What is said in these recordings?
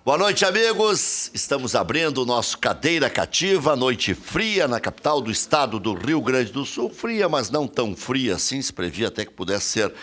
Boa noite, amigos. Estamos abrindo o nosso Cadeira Cativa, noite fria na capital do estado do Rio Grande do Sul. Fria, mas não tão fria assim. Se previa até que pudesse ser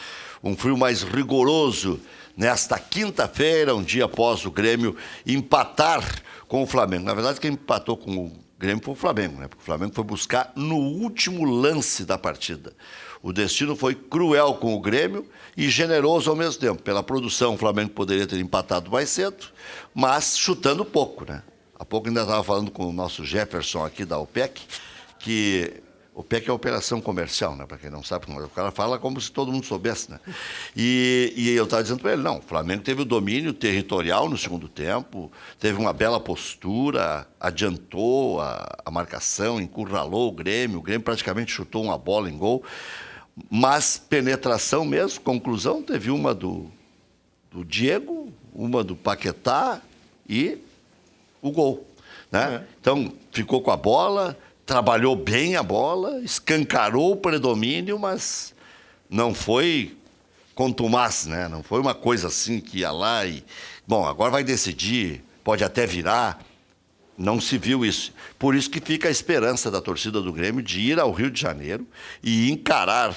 um frio mais rigoroso nesta quinta-feira, um dia após o Grêmio empatar com o Flamengo. Na verdade, quem empatou com o Grêmio foi o Flamengo, né? Porque o Flamengo foi buscar no último lance da partida. O destino foi cruel com o Grêmio e generoso ao mesmo tempo. Pela produção, o Flamengo poderia ter empatado mais cedo, mas chutando pouco, né? Há pouco ainda estava falando com o nosso Jefferson aqui da OPEC, que o OPEC é a operação comercial, né? Para quem não sabe, o cara fala como se todo mundo soubesse, né? E eu estava dizendo para ele, não, o Flamengo teve o domínio territorial no segundo tempo, teve uma bela postura, adiantou a marcação, encurralou o Grêmio praticamente chutou uma bola em gol. Mas penetração mesmo, conclusão, teve uma do Diego, uma do Paquetá e o gol, né? Então, ficou com a bola, trabalhou bem a bola, escancarou o predomínio, mas não foi contumaz, né? Não foi uma coisa assim que ia lá e... Bom, agora vai decidir, pode até virar... Não se viu isso. Por isso que fica a esperança da torcida do Grêmio de ir ao Rio de Janeiro e encarar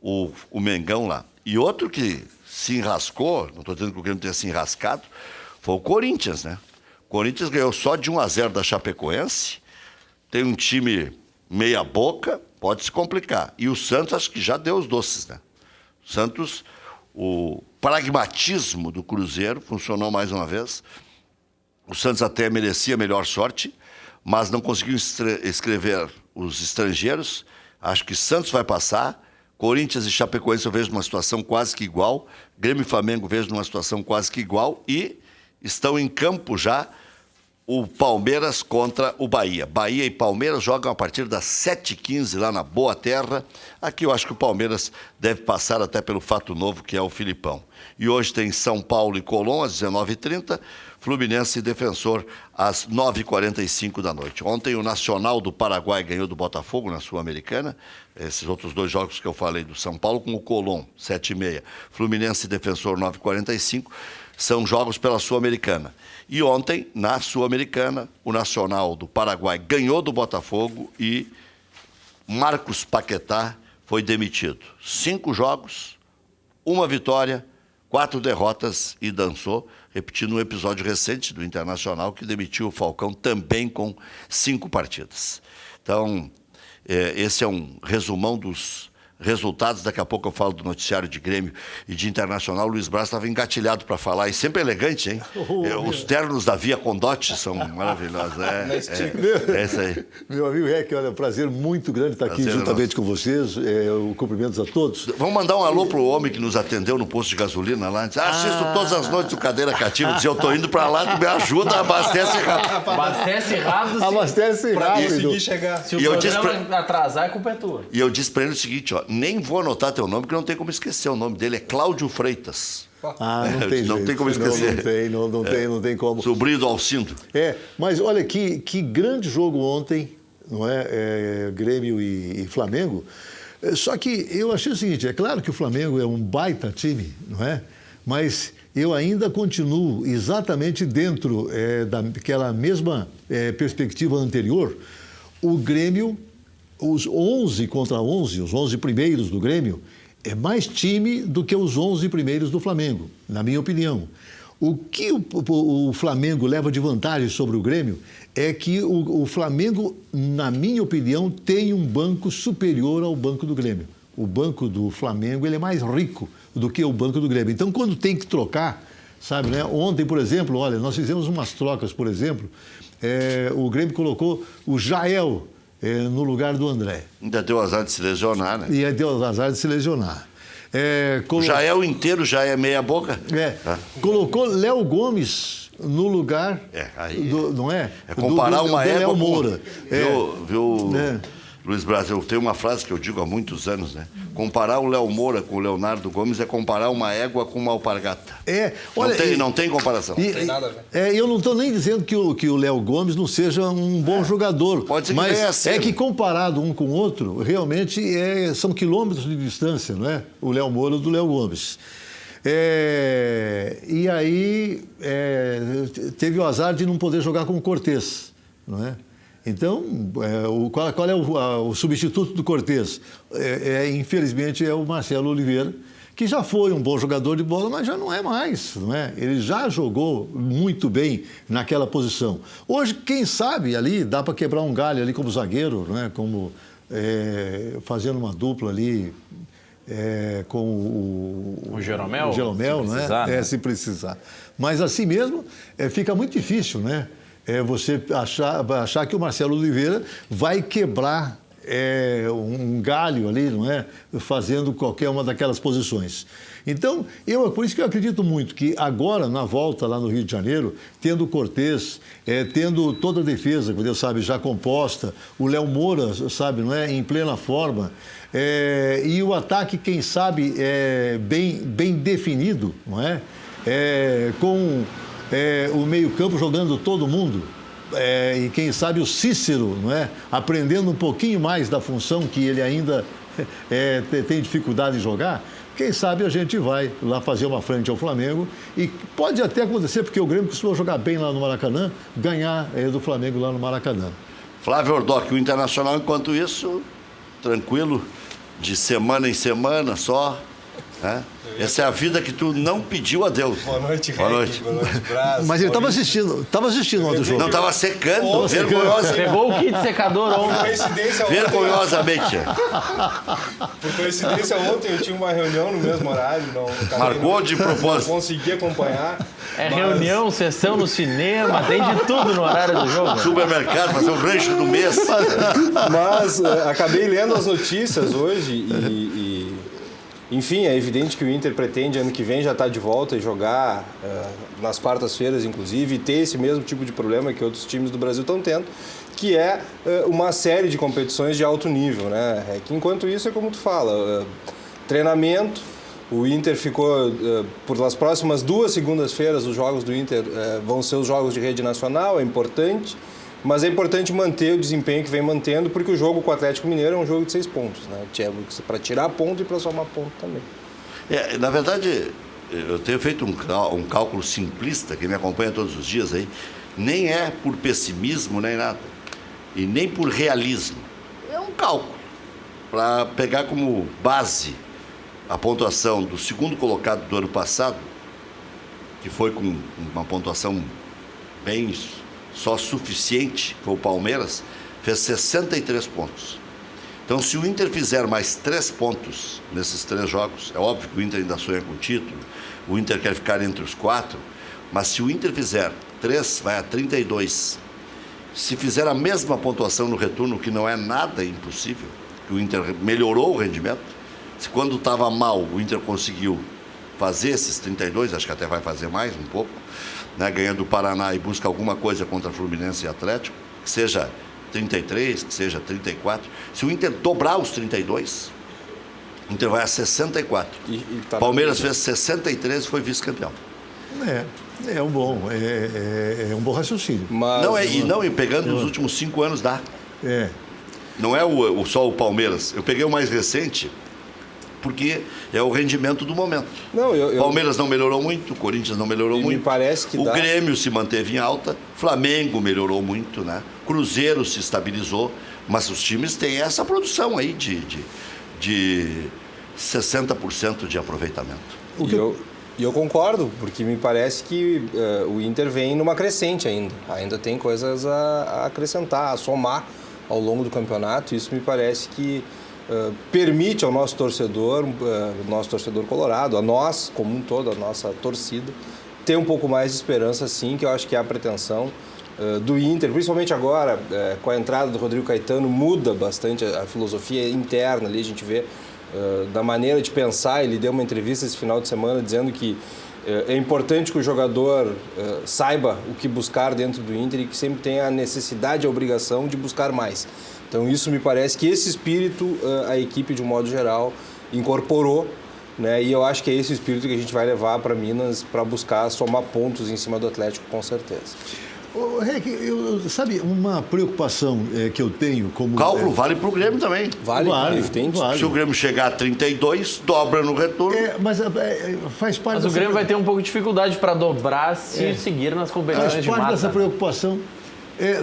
o Mengão lá. E outro que se enrascou, não estou dizendo que o Grêmio tenha se enrascado, foi o Corinthians, né? O Corinthians ganhou só de 1-0 da Chapecoense, tem um time meia boca, pode se complicar. E o Santos acho que já deu os doces, né? O Santos, o pragmatismo do Cruzeiro funcionou mais uma vez. O Santos até merecia melhor sorte, mas não conseguiu escrever os estrangeiros. Acho que Santos vai passar. Corinthians e Chapecoense eu vejo numa situação quase que igual. Grêmio e Flamengo eu vejo numa situação quase que igual. E estão em campo já o Palmeiras contra o Bahia. Bahia e Palmeiras jogam a partir das 7h15 lá na Boa Terra. Aqui eu acho que o Palmeiras deve passar até pelo fato novo, que é o Filipão. E hoje tem São Paulo e Colón às 19h30. Fluminense e Defensor às 9h45 da noite. Ontem o Nacional do Paraguai ganhou do Botafogo na Sul-Americana. Esses outros dois jogos que eu falei do São Paulo com o Colón, 7h30. Fluminense e Defensor, 9h45. São jogos pela Sul-Americana. E ontem, na Sul-Americana, o Nacional do Paraguai ganhou do Botafogo e Marcos Paquetá foi demitido. 5 jogos, 1 vitória, 4 derrotas e dançou, repetindo um episódio recente do Internacional que demitiu o Falcão também com 5 partidas. Então, esse é um resumão dos resultados. Daqui a pouco eu falo do noticiário de Grêmio e de Internacional. O Luiz Braz estava engatilhado para falar, e sempre elegante, hein? Os ternos da Via Condotti são maravilhosos. É isso aí. Meu amigo Rec, olha, prazer muito grande estar aqui juntamente com vocês. Cumprimentos a todos. Vamos mandar um alô pro homem que nos atendeu no posto de gasolina lá. Diz, assisto todas as noites o Cadeira Cativa. Diz, eu tô indo para lá, tu me ajuda, abastece rápido. Abastece rápido. Abastece rápido. Conseguir chegar. Se o programa atrasar, a culpa é tua. E eu disse para ele o seguinte, ó, nem vou anotar teu nome, porque não tem como esquecer. O nome dele é Cláudio Freitas. Não tem não jeito. tem como esquecer. Não tem como. Sobrinho do Alcindo. Mas olha que grande jogo ontem, não é? Grêmio e Flamengo. Só que eu achei o seguinte, é claro que o Flamengo é um baita time, não é? Mas eu ainda continuo exatamente dentro daquela mesma perspectiva anterior. O Grêmio, os 11 contra 11, os 11 primeiros do Grêmio, é mais time do que os 11 primeiros do Flamengo, na minha opinião. O que o Flamengo leva de vantagem sobre o Grêmio é que o Flamengo, na minha opinião, tem um banco superior ao banco do Grêmio. O banco do Flamengo ele é mais rico do que o banco do Grêmio. Então, quando tem que trocar, sabe, né? Ontem, por exemplo, olha, nós fizemos umas trocas, por exemplo, o Grêmio colocou o Jael no lugar do André. Ainda deu azar de se lesionar, né? E deu azar de se lesionar. O Jael inteiro já é meia boca? Colocou Léo Gomes no lugar não é? Comparar uma égua Léo Moura. Viu? Luiz Braz, eu tenho uma frase que eu digo há muitos anos, né? Comparar o Léo Moura com o Leonardo Gomes é comparar uma égua com uma alpargata. Olha, não tem comparação. Não tem nada a ver. Eu não estou nem dizendo que o Léo Gomes não seja um bom jogador. Pode ser que mas venha a ser. É que comparado um com o outro, realmente são quilômetros de distância, não é? O Léo Moura do Léo Gomes. E aí teve o azar de não poder jogar com o Cortez, não é? Então, qual é o substituto do Cortez? Infelizmente, é o Marcelo Oliveira, que já foi um bom jogador de bola, mas já não é mais, não é? Ele já jogou muito bem naquela posição. Hoje, quem sabe ali, dá para quebrar um galho ali como zagueiro, não é? Como fazendo uma dupla ali com o Jeromel? O Jeromel, se não precisar, é? né? Se precisar. Mas assim mesmo, fica muito difícil, né? Você achar que o Marcelo Oliveira vai quebrar um galho ali, não é? Fazendo qualquer uma daquelas posições. Então, por isso que eu acredito muito que agora, na volta lá no Rio de Janeiro, tendo o Cortez, tendo toda a defesa, como Deus sabe, já composta, o Léo Moura, sabe, não é? Em plena forma, e o ataque, quem sabe, bem definido, não é? Com o meio-campo jogando todo mundo. E quem sabe o Cícero, não é? Aprendendo um pouquinho mais da função que ele ainda tem dificuldade em jogar. Quem sabe a gente vai lá fazer uma frente ao Flamengo e pode até acontecer, porque o Grêmio costuma jogar bem lá no Maracanã, ganhar do Flamengo lá no Maracanã. Flávio Ordoc, o Internacional, enquanto isso, tranquilo, de semana em semana só, né? Essa é a vida que tu não pediu a Deus. Boa noite, Boa noite. Boa noite, Braz. Mas ele estava assistindo ontem o jogo. Não, estava secando, vergonhosamente. Pegou o kit secador ontem. Vergonhosamente. Por coincidência, ontem eu tinha uma reunião no mesmo horário. Marcou de propósito. Não consegui acompanhar. Reunião, sessão no cinema, tem de tudo no horário do jogo. Supermercado, fazer o rancho do mês. Mas acabei lendo as notícias hoje enfim, é evidente que o Inter pretende ano que vem já estar de volta e jogar nas quartas-feiras, inclusive, e ter esse mesmo tipo de problema que outros times do Brasil estão tendo, que é uma série de competições de alto nível, né? Que enquanto isso é como tu fala, treinamento. O Inter ficou, por as próximas 2 segundas-feiras, os jogos do Inter vão ser os jogos de rede nacional, é importante. Mas é importante manter o desempenho que vem mantendo, porque o jogo com o Atlético Mineiro é um jogo de 6 pontos, né? Para tirar ponto e para somar ponto também. Na verdade, eu tenho feito um cálculo simplista, que me acompanha todos os dias aí, nem é por pessimismo nem nada, e nem por realismo. É um cálculo para pegar como base a pontuação do segundo colocado do ano passado, que foi com uma pontuação bem só suficiente, foi o Palmeiras, fez 63 pontos. Então, se o Inter fizer mais 3 pontos nesses 3 jogos, é óbvio que o Inter ainda sonha com o título, o Inter quer ficar entre os 4, mas se o Inter fizer 3, vai a 32. Se fizer a mesma pontuação no retorno, que não é nada impossível, que o Inter melhorou o rendimento, se quando estava mal o Inter conseguiu fazer esses 32, acho que até vai fazer mais um pouco, né, ganhando o Paraná e busca alguma coisa contra Fluminense e Atlético, que seja 33, que seja 34. Se o Inter dobrar os 32, o Inter vai a 64. Palmeiras fez 63 e foi vice-campeão. É um bom raciocínio. Mas, e pegando os últimos 5 anos dá. Não é só o Palmeiras. Eu peguei o mais recente, porque é o rendimento do momento. Palmeiras não melhorou muito, o Corinthians não melhorou muito. Me parece que o Grêmio se manteve em alta, Flamengo melhorou muito, né? Cruzeiro se estabilizou, mas os times têm essa produção aí de 60% de aproveitamento. E eu concordo, porque me parece que o Inter vem numa crescente ainda. Ainda tem coisas a acrescentar, a somar ao longo do campeonato. Isso me parece que permite ao nosso torcedor colorado, a nós, como um todo, a nossa torcida, ter um pouco mais de esperança, sim, que eu acho que é a pretensão do Inter, principalmente agora, com a entrada do Rodrigo Caetano, muda bastante a filosofia interna ali, a gente vê da maneira de pensar. Ele deu uma entrevista esse final de semana dizendo que é importante que o jogador saiba o que buscar dentro do Inter e que sempre tenha a necessidade e a obrigação de buscar mais. Então, isso me parece que esse espírito a equipe, de um modo geral, incorporou, né? E eu acho que é esse espírito que a gente vai levar para Minas para buscar somar pontos em cima do Atlético, com certeza. Rick, sabe, uma preocupação que eu tenho como... O cálculo vale para o Grêmio também. Vale, evidente. vale. Se o Grêmio chegar a 32, dobra no retorno. Mas faz parte Mas o Grêmio vai ter um pouco de dificuldade para dobrar se seguir nas competições Faz de parte mata. dessa preocupação.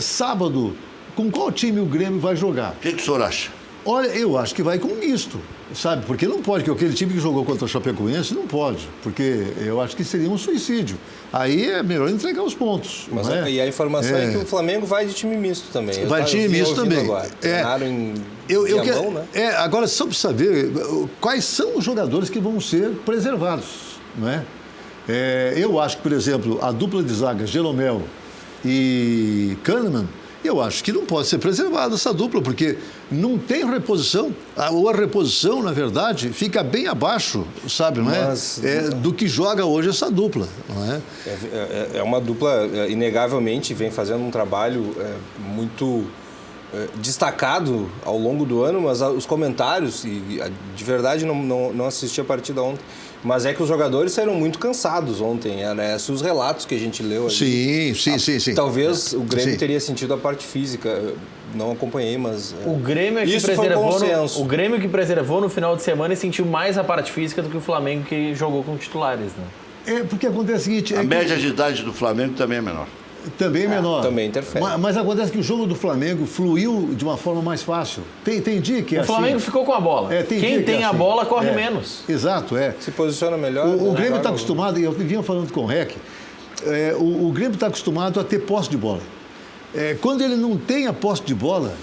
Sábado, com qual time o Grêmio vai jogar? O que o senhor acha? Olha, eu acho que vai com um misto, sabe? Porque não pode, que aquele time que jogou contra o Chapecoense não pode, porque eu acho que seria um suicídio. Aí é melhor entregar os pontos. Mas não é? E a informação é que o Flamengo vai de time misto também. Vai de time misto também. Agora. Treinaram em Viamão, né? Agora, só para saber quais são os jogadores que vão ser preservados, não é? Eu acho que, por exemplo, a dupla de zaga, Jeromel e Kahneman, eu acho que não pode ser preservada essa dupla, porque não tem reposição. Ou a reposição, na verdade, fica bem abaixo, sabe, não é? Do que joga hoje essa dupla, não é? É uma dupla, inegavelmente, vem fazendo um trabalho muito destacado ao longo do ano, mas os comentários, e de verdade não assisti a partida ontem, mas é que os jogadores saíram muito cansados ontem, né? Os relatos que a gente leu ali. Sim. Talvez o Grêmio teria sentido a parte física, não acompanhei, mas... O Grêmio é que isso foi um consenso. o Grêmio que preservou no final de semana e sentiu mais a parte física do que o Flamengo que jogou com titulares, né? Porque acontece o seguinte... A média de idade do Flamengo também é menor. Também menor. Também interfere. Mas acontece que o jogo do Flamengo fluiu de uma forma mais fácil. Tem dia que é O Flamengo ficou com a bola. Quem tem a bola corre menos. Exato, Se posiciona melhor. O Grêmio está acostumado, e eu vinha falando com o Rec, o Grêmio está acostumado a ter posse de bola. Quando ele não tem a posse de bola,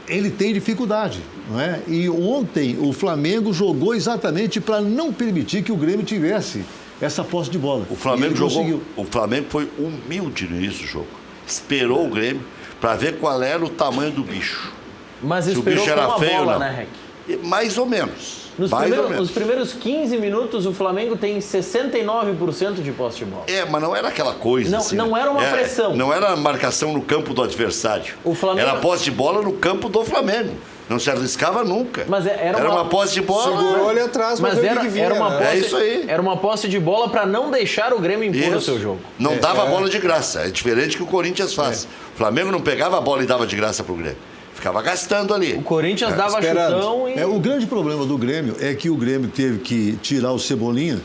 ele tem dificuldade, não é? E ontem o Flamengo jogou exatamente para não permitir que o Grêmio tivesse essa posse de bola. O Flamengo conseguiu. O Flamengo foi humilde no início do jogo. Esperou o Grêmio para ver qual era o tamanho do bicho. Mas Se o esperou bicho com era uma feio ou bola, não. né, Rec? Mais ou menos. Nos primeiros 15 minutos, o Flamengo tem 69% de posse de bola. Mas não era aquela coisa. Não, assim, não era uma pressão. Não era marcação no campo do adversário. O Flamengo... Era posse de bola no campo do Flamengo. Não se arriscava nunca. Mas era uma posse de bola. Segurou ali atrás, mas era uma posse, É isso aí. Era uma posse de bola para não deixar o Grêmio impor o seu jogo. Não dava a bola de graça. É diferente que o Corinthians faz. O Flamengo não pegava a bola e dava de graça pro Grêmio. Ficava gastando ali. O Corinthians dava esperando. chutão e... O grande problema do Grêmio é que o Grêmio teve que tirar o Cebolinha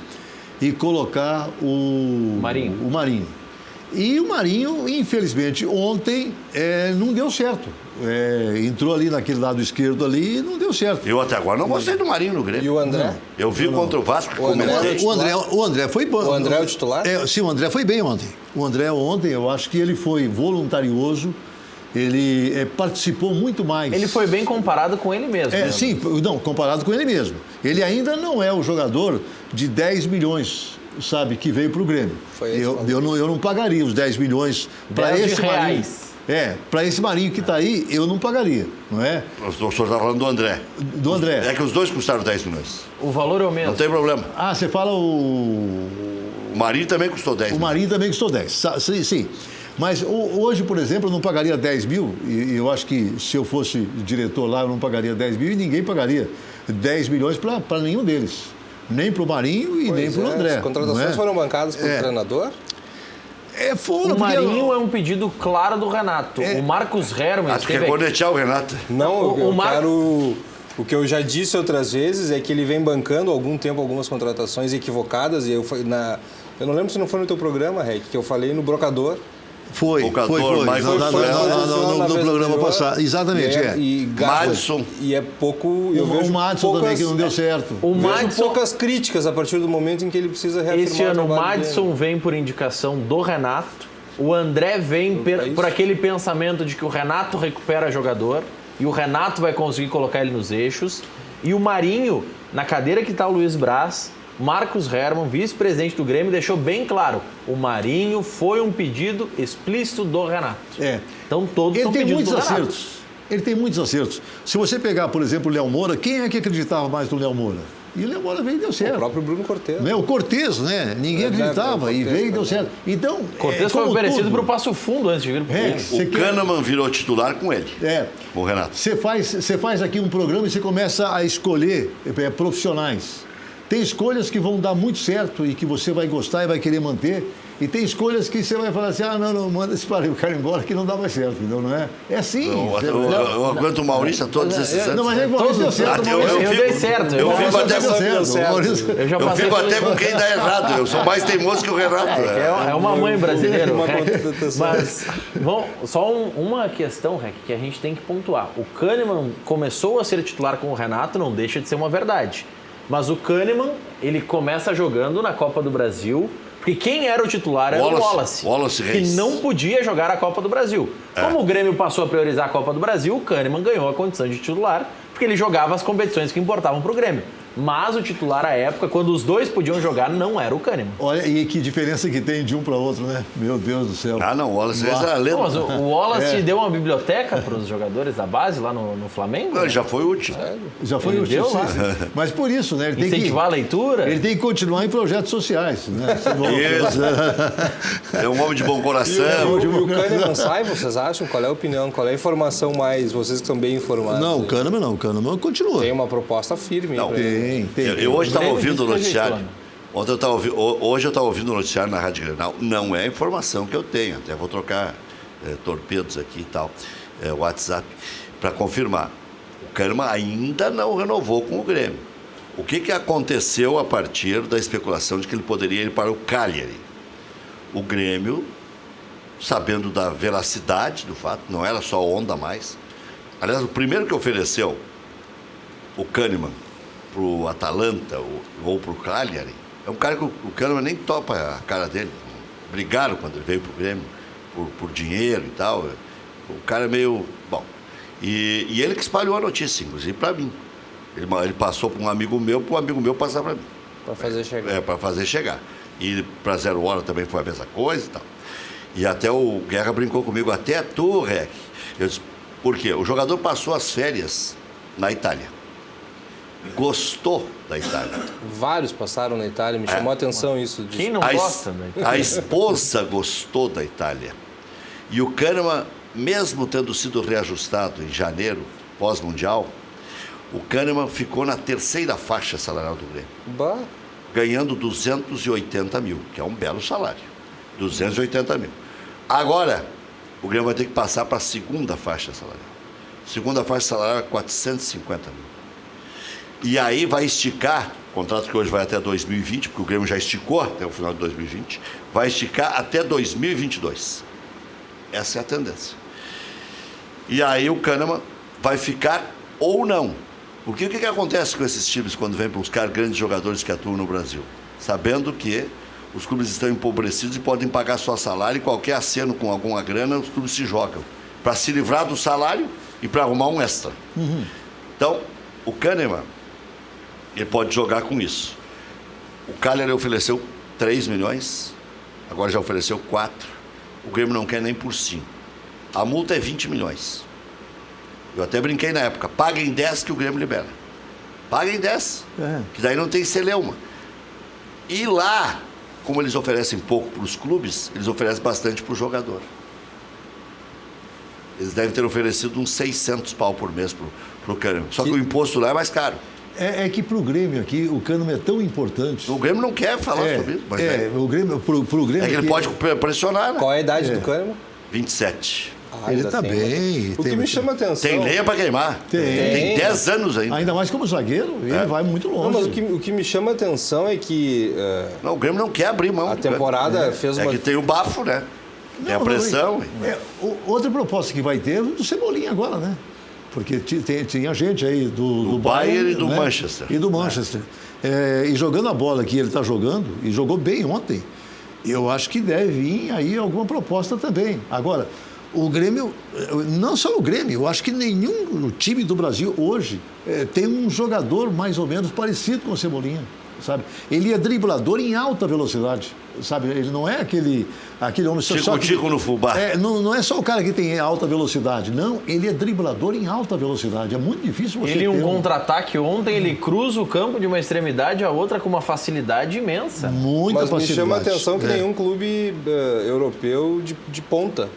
e colocar o Marinho. E o Marinho, infelizmente, ontem não deu certo. Entrou ali naquele lado esquerdo ali e não deu certo. Eu até agora não gostei do Marinho no Grêmio. E o André? Eu vi contra o Vasco, comentei. O André foi bom. O André é o titular? Sim, o André foi bem ontem. O André ontem, eu acho que ele foi voluntarioso, ele participou muito mais. Ele foi bem comparado com ele mesmo. Sim, não, comparado com ele mesmo. Ele ainda não é o jogador de 10 milhões, sabe, que veio para o Grêmio. Eu não pagaria os 10 milhões para esse Marinho. Para esse Marinho que está aí, eu não pagaria, não é? O senhor está falando do André. Do André. É que os dois custaram 10 milhões. O valor é o mesmo. Não tem problema. Você fala O Marinho também custou 10 O Marinho também custou 10, sim. Mas hoje, por exemplo, eu não pagaria 10 mil, e eu acho que se eu fosse diretor lá, eu não pagaria 10 mil e ninguém pagaria 10 milhões para nenhum deles. Nem para o Marinho e nem para o André. As contratações foram bancadas pelo treinador? O Marinho é um pedido claro do Renato. O Marcos Hermann... Acho que é cornetear o Renato. Não, o que eu já disse outras vezes é que ele vem bancando há algum tempo algumas contratações equivocadas. E eu não lembro se não foi no teu programa, Rec, que eu falei no Brocador. Foi. No programa passado. Exatamente, Madison. E é pouco... O Madison também, que não deu certo. Vejo poucas críticas a partir do momento em que ele precisa reafirmar Esse ano o Madison dele. vem por indicação do Renato. O André vem por aquele pensamento de que o Renato recupera jogador e o Renato vai conseguir colocar ele nos eixos. E o Marinho, na cadeira que está o Luiz Braz... Marcos Hermann, vice-presidente do Grêmio, deixou bem claro: o Marinho foi um pedido explícito do Renato. Então todos são pedidos do Renato. Ele tem muitos acertos. Se você pegar, por exemplo, o Léo Moura, quem é que acreditava mais no Léo Moura? E o Léo Moura veio e deu certo. O próprio Bruno Cortez. O Cortez, né? Ninguém acreditava e veio e deu certo. Então, Cortez foi oferecido para o Passo Fundo antes de vir para o Grêmio. O Kahneman virou titular com ele. O Renato. Você faz aqui um programa e você começa a escolher profissionais. Tem escolhas que vão dar muito certo e que você vai gostar e vai querer manter. E tem escolhas que você vai falar assim, não, manda esse cara embora que não dá mais certo, entendeu? Não é? É assim. Eu aguento o Maurício a todos esses anos. Não, mas é Maurício deu certo. Eu dei certo. Eu fico até Eu fico até com quem dá errado. Eu sou mais teimoso que o Renato. É uma mãe brasileira. Mas só uma questão, Rec, que a gente tem que pontuar. O Kahneman começou a ser titular com o Renato, não deixa de ser uma verdade. Mas o Kahneman, ele começa jogando na Copa do Brasil, porque quem era o titular era o Wallace que não podia jogar a Copa do Brasil. Como o Grêmio passou a priorizar a Copa do Brasil, o Kahneman ganhou a condição de titular, porque ele jogava as competições que importavam para o Grêmio. Mas o titular à época, quando os dois podiam jogar, não era o Kahneman. Olha, e que diferença que tem de um para outro, né? Meu Deus do céu. Não, o Wallace era lento. Mas o Wallace deu uma biblioteca para os jogadores da base lá no Flamengo? Não, ele já foi útil. Já foi Ele útil, deu lá. sim. Mas por isso, né? Ele tem Incentivar a leitura? Ele tem que continuar em projetos sociais, né? Isso. É um homem de bom coração. E o Kahneman sai, vocês acham? Qual é a opinião? Qual é a informação mais? Vocês que estão bem informados. Não, o Kahneman continua. Tem uma proposta firme. Não, tem. Eu hoje estava ouvindo o noticiário. né? Hoje eu estava ouvindo o noticiário na Rádio Grenal. Não é a informação que eu tenho. Até vou trocar torpedos aqui e tal, WhatsApp, para confirmar. O Kahneman ainda não renovou com o Grêmio. O que aconteceu a partir da especulação de que ele poderia ir para o Cagliari? O Grêmio, sabendo da veracidade do fato, não era só onda mais. Aliás, o primeiro que ofereceu o Kahneman para o Atalanta ou para o Cagliari, é um cara que o Kahneman nem topa a cara dele. Brigaram quando ele veio para o Grêmio por dinheiro e tal. O cara é meio... Bom, e ele que espalhou a notícia, inclusive para mim. Ele passou para um amigo meu passar para mim. Para fazer chegar. Para fazer chegar. E para 0 Hora também foi a mesma coisa e tal. E até o Guerra brincou comigo, até tu, Rec. Eu disse, por quê? O jogador passou as férias na Itália. Gostou da Itália. Vários passaram na Itália, me chamou a atenção isso. Quem não gosta da Itália? A esposa gostou da Itália. E o Kahneman, mesmo tendo sido reajustado em janeiro, pós-mundial, o Kahneman ficou na terceira faixa salarial do Grêmio. Ganhando 280 mil, que é um belo salário. 280 mil. Agora, o Grêmio vai ter que passar para a segunda faixa salarial. Segunda faixa salarial é 450 mil. E aí vai esticar, contrato que hoje vai até 2020, porque o Grêmio já esticou até o final de 2020, vai esticar até 2022. Essa é a tendência. E aí o Kahneman vai ficar ou não. Porque o que acontece com esses times quando vêm buscar grandes jogadores que atuam no Brasil? Sabendo que os clubes estão empobrecidos e podem pagar só salário, e qualquer aceno com alguma grana, os clubes se jogam para se livrar do salário e para arrumar um extra. Então, o Kahneman, ele pode jogar com isso. O Cagliari ofereceu 3 milhões, agora já ofereceu 4. O Grêmio não quer nem por 5. A multa é 20 milhões. Eu até brinquei na época, paguem 10 que o Grêmio libera. Paguem 10, que daí não tem celeuma. E lá, como eles oferecem pouco para os clubes, eles oferecem bastante para o jogador. Eles devem ter oferecido uns 600 pau por mês para o Kahneman. Só que o imposto lá é mais caro. É que para o Grêmio aqui, o Kahneman é tão importante. O Grêmio não quer falar sobre isso. Mas o Grêmio, pro Grêmio é que ele pode pressionar, né? Qual é a idade do Kahneman? 27. Ele está bem. O que me chama a atenção... Tem lenha para queimar. Tem 10 anos ainda. Ainda mais como zagueiro, ele vai muito longe. Não, mas o que me chama a atenção é que... Não, o Grêmio não quer abrir mão. A temporada fez uma... É que tem o bafo, né? Tem a pressão. Outra proposta que vai ter é do Cebolinha agora, né? Porque tinha gente aí do Bayern e do Manchester. E do Manchester. E jogando a bola que ele está jogando, e jogou bem ontem, eu acho que deve vir aí alguma proposta também. Agora, o Grêmio, não só o Grêmio, eu acho que nenhum time do Brasil hoje tem um jogador mais ou menos parecido com o Cebolinha, sabe? Ele é driblador em alta velocidade, sabe? Ele não é aquele homem... Tico no fubá. Não é só o cara que tem alta velocidade, não. Ele é driblador em alta velocidade. É muito difícil você Ele, contra-ataque ontem, ele cruza o campo de uma extremidade à outra com uma facilidade imensa. Muita facilidade. Mas me chama a atenção que nenhum clube europeu de ponta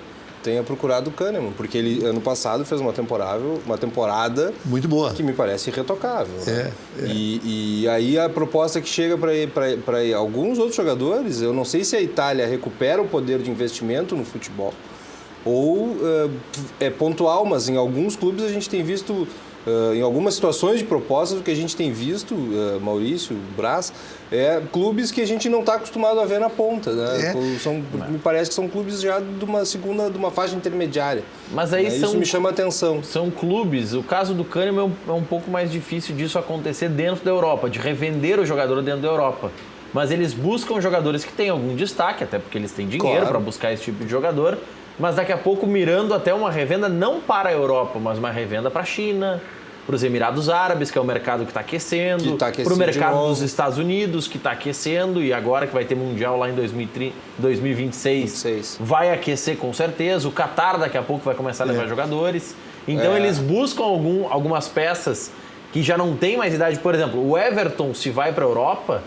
tenha procurado o Kahneman, porque ele, ano passado, fez uma temporada muito boa, que me parece irretocável. Né? E aí a proposta que chega para alguns outros jogadores, eu não sei se a Itália recupera o poder de investimento no futebol ou é pontual, mas em alguns clubes a gente tem visto, em algumas situações de propostas, o que a gente tem visto, Maurício, Brás, clubes que a gente não está acostumado a ver na ponta. Né? Me parece que são clubes já de uma faixa intermediária. Mas aí isso me chama a atenção. São clubes, o caso do Kahneman é um pouco mais difícil disso acontecer dentro da Europa, de revender o jogador dentro da Europa. Mas eles buscam jogadores que têm algum destaque, até porque eles têm dinheiro para buscar esse tipo de jogador, mas daqui a pouco mirando até uma revenda não para a Europa, mas uma revenda para a China, para os Emirados Árabes, que é o mercado que está aquecendo, para o mercado dos Estados Unidos, que está aquecendo, e agora que vai ter Mundial lá em 2026, vai aquecer com certeza. O Qatar daqui a pouco vai começar a levar jogadores. Então eles buscam algumas peças que já não têm mais idade. Por exemplo, o Everton, se vai para a Europa,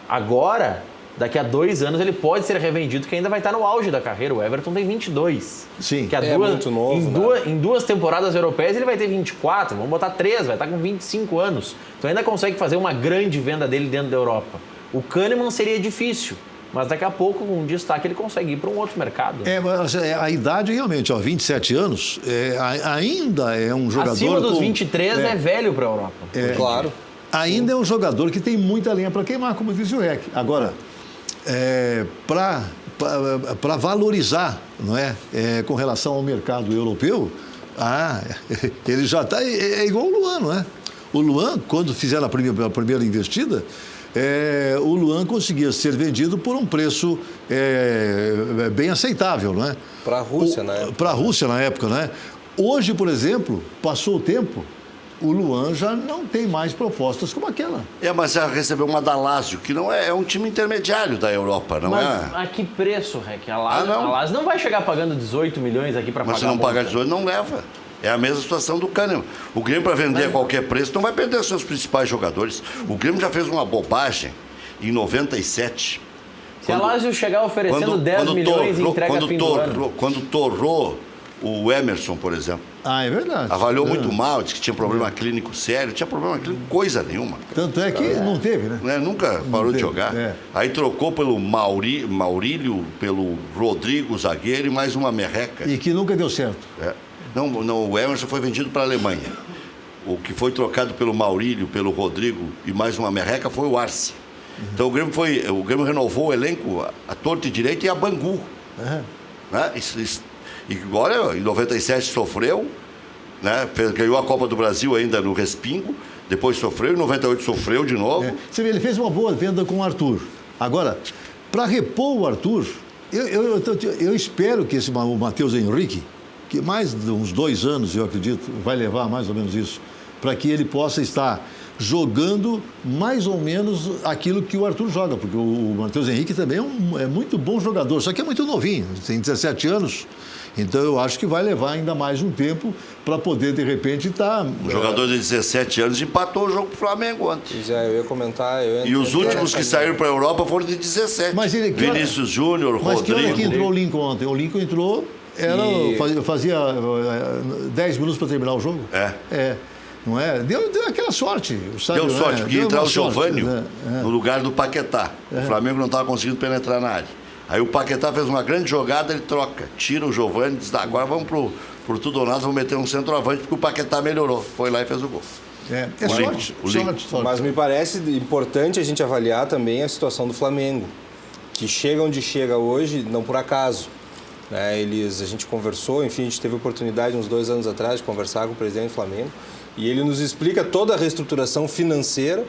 agora, daqui a 2 anos, ele pode ser revendido, que ainda vai estar no auge da carreira. O Everton tem 22. Sim, que muito novo. Em 2 temporadas europeias, ele vai ter 24. Vamos botar 3, vai estar com 25 anos. Então ainda consegue fazer uma grande venda dele dentro da Europa. O Kahneman seria difícil, mas daqui a pouco, com um destaque, ele consegue ir para um outro mercado. Mas a idade realmente, 27 anos, ainda é um jogador... Acima dos 23 é velho para a Europa. Claro. Ainda é um jogador que tem muita lenha para queimar, como disse o Rec. Agora, para valorizar, não é? Com relação ao mercado europeu, ele já está... É igual o Luan, não é? O Luan, quando fizeram a primeira investida, o Luan conseguia ser vendido por um preço bem aceitável, não é? Para a Rússia, na época. Para a Rússia, na época, não é? Hoje, por exemplo, passou o tempo, o Luan já não tem mais propostas como aquela. Mas já recebeu uma da Lazio, que não é um time intermediário da Europa, não mas a que preço, Rec? A Lazio não vai chegar pagando 18 milhões aqui para pagar. Mas se não pagar 18, não leva. É a mesma situação do Kahneman. O Grêmio, para vender a qualquer preço, não vai perder seus principais jogadores. O Grêmio já fez uma bobagem em 97. Se a Lazio chegar oferecendo 10 milhões e entrega a fim do ano. Quando torrou o Emerson, por exemplo. É verdade. Avaliou muito mal, disse que tinha problema clínico sério. Tinha problema clínico coisa nenhuma. Tanto é que não teve, né? Nunca parou de jogar. Aí trocou pelo Maurílio, pelo Rodrigo, zagueiro, e mais uma merreca. E que nunca deu certo. Não, o Emerson foi vendido para a Alemanha. O que foi trocado pelo Maurílio, pelo Rodrigo e mais uma merreca foi o Arce. Então o Grêmio renovou o elenco a torto e direito e a Bangu. Né? E agora, em 97 sofreu, né? Ganhou a Copa do Brasil ainda no respingo, depois sofreu, em 98 sofreu de novo. Você vê, ele fez uma boa venda com o Arthur. Agora, para repor o Arthur, eu espero que o Matheus Henrique, que mais de uns 2 anos, eu acredito, vai levar mais ou menos isso, para que ele possa estar jogando mais ou menos aquilo que o Arthur joga, porque o Matheus Henrique também é muito bom jogador, só que é muito novinho, tem 17 anos, então eu acho que vai levar ainda mais um tempo para poder, de repente, estar... O jogador de 17 anos empatou o jogo pro Flamengo ontem. Eu ia comentar... E os últimos que saíram para a Europa foram de 17. Vinícius Júnior, Rodrigo... Mas que hora que entrou o Lincoln ontem? O Lincoln entrou, fazia 10 minutos para terminar o jogo. Não é? Deu aquela sorte. Deu sorte, porque ia entrar o Giovânio no lugar do Paquetá. O Flamengo não estava conseguindo penetrar na área. Aí o Paquetá fez uma grande jogada, ele troca, tira o Giovânio e diz, agora vamos pro tudo ou nada, vamos meter um centroavante, porque o Paquetá melhorou. Foi lá e fez o gol. Sorte. Mas me parece importante a gente avaliar também a situação do Flamengo, que chega onde chega hoje, não por acaso. Né? A gente conversou, enfim, a gente teve a oportunidade uns 2 anos atrás de conversar com o presidente do Flamengo, e ele nos explica toda a reestruturação financeira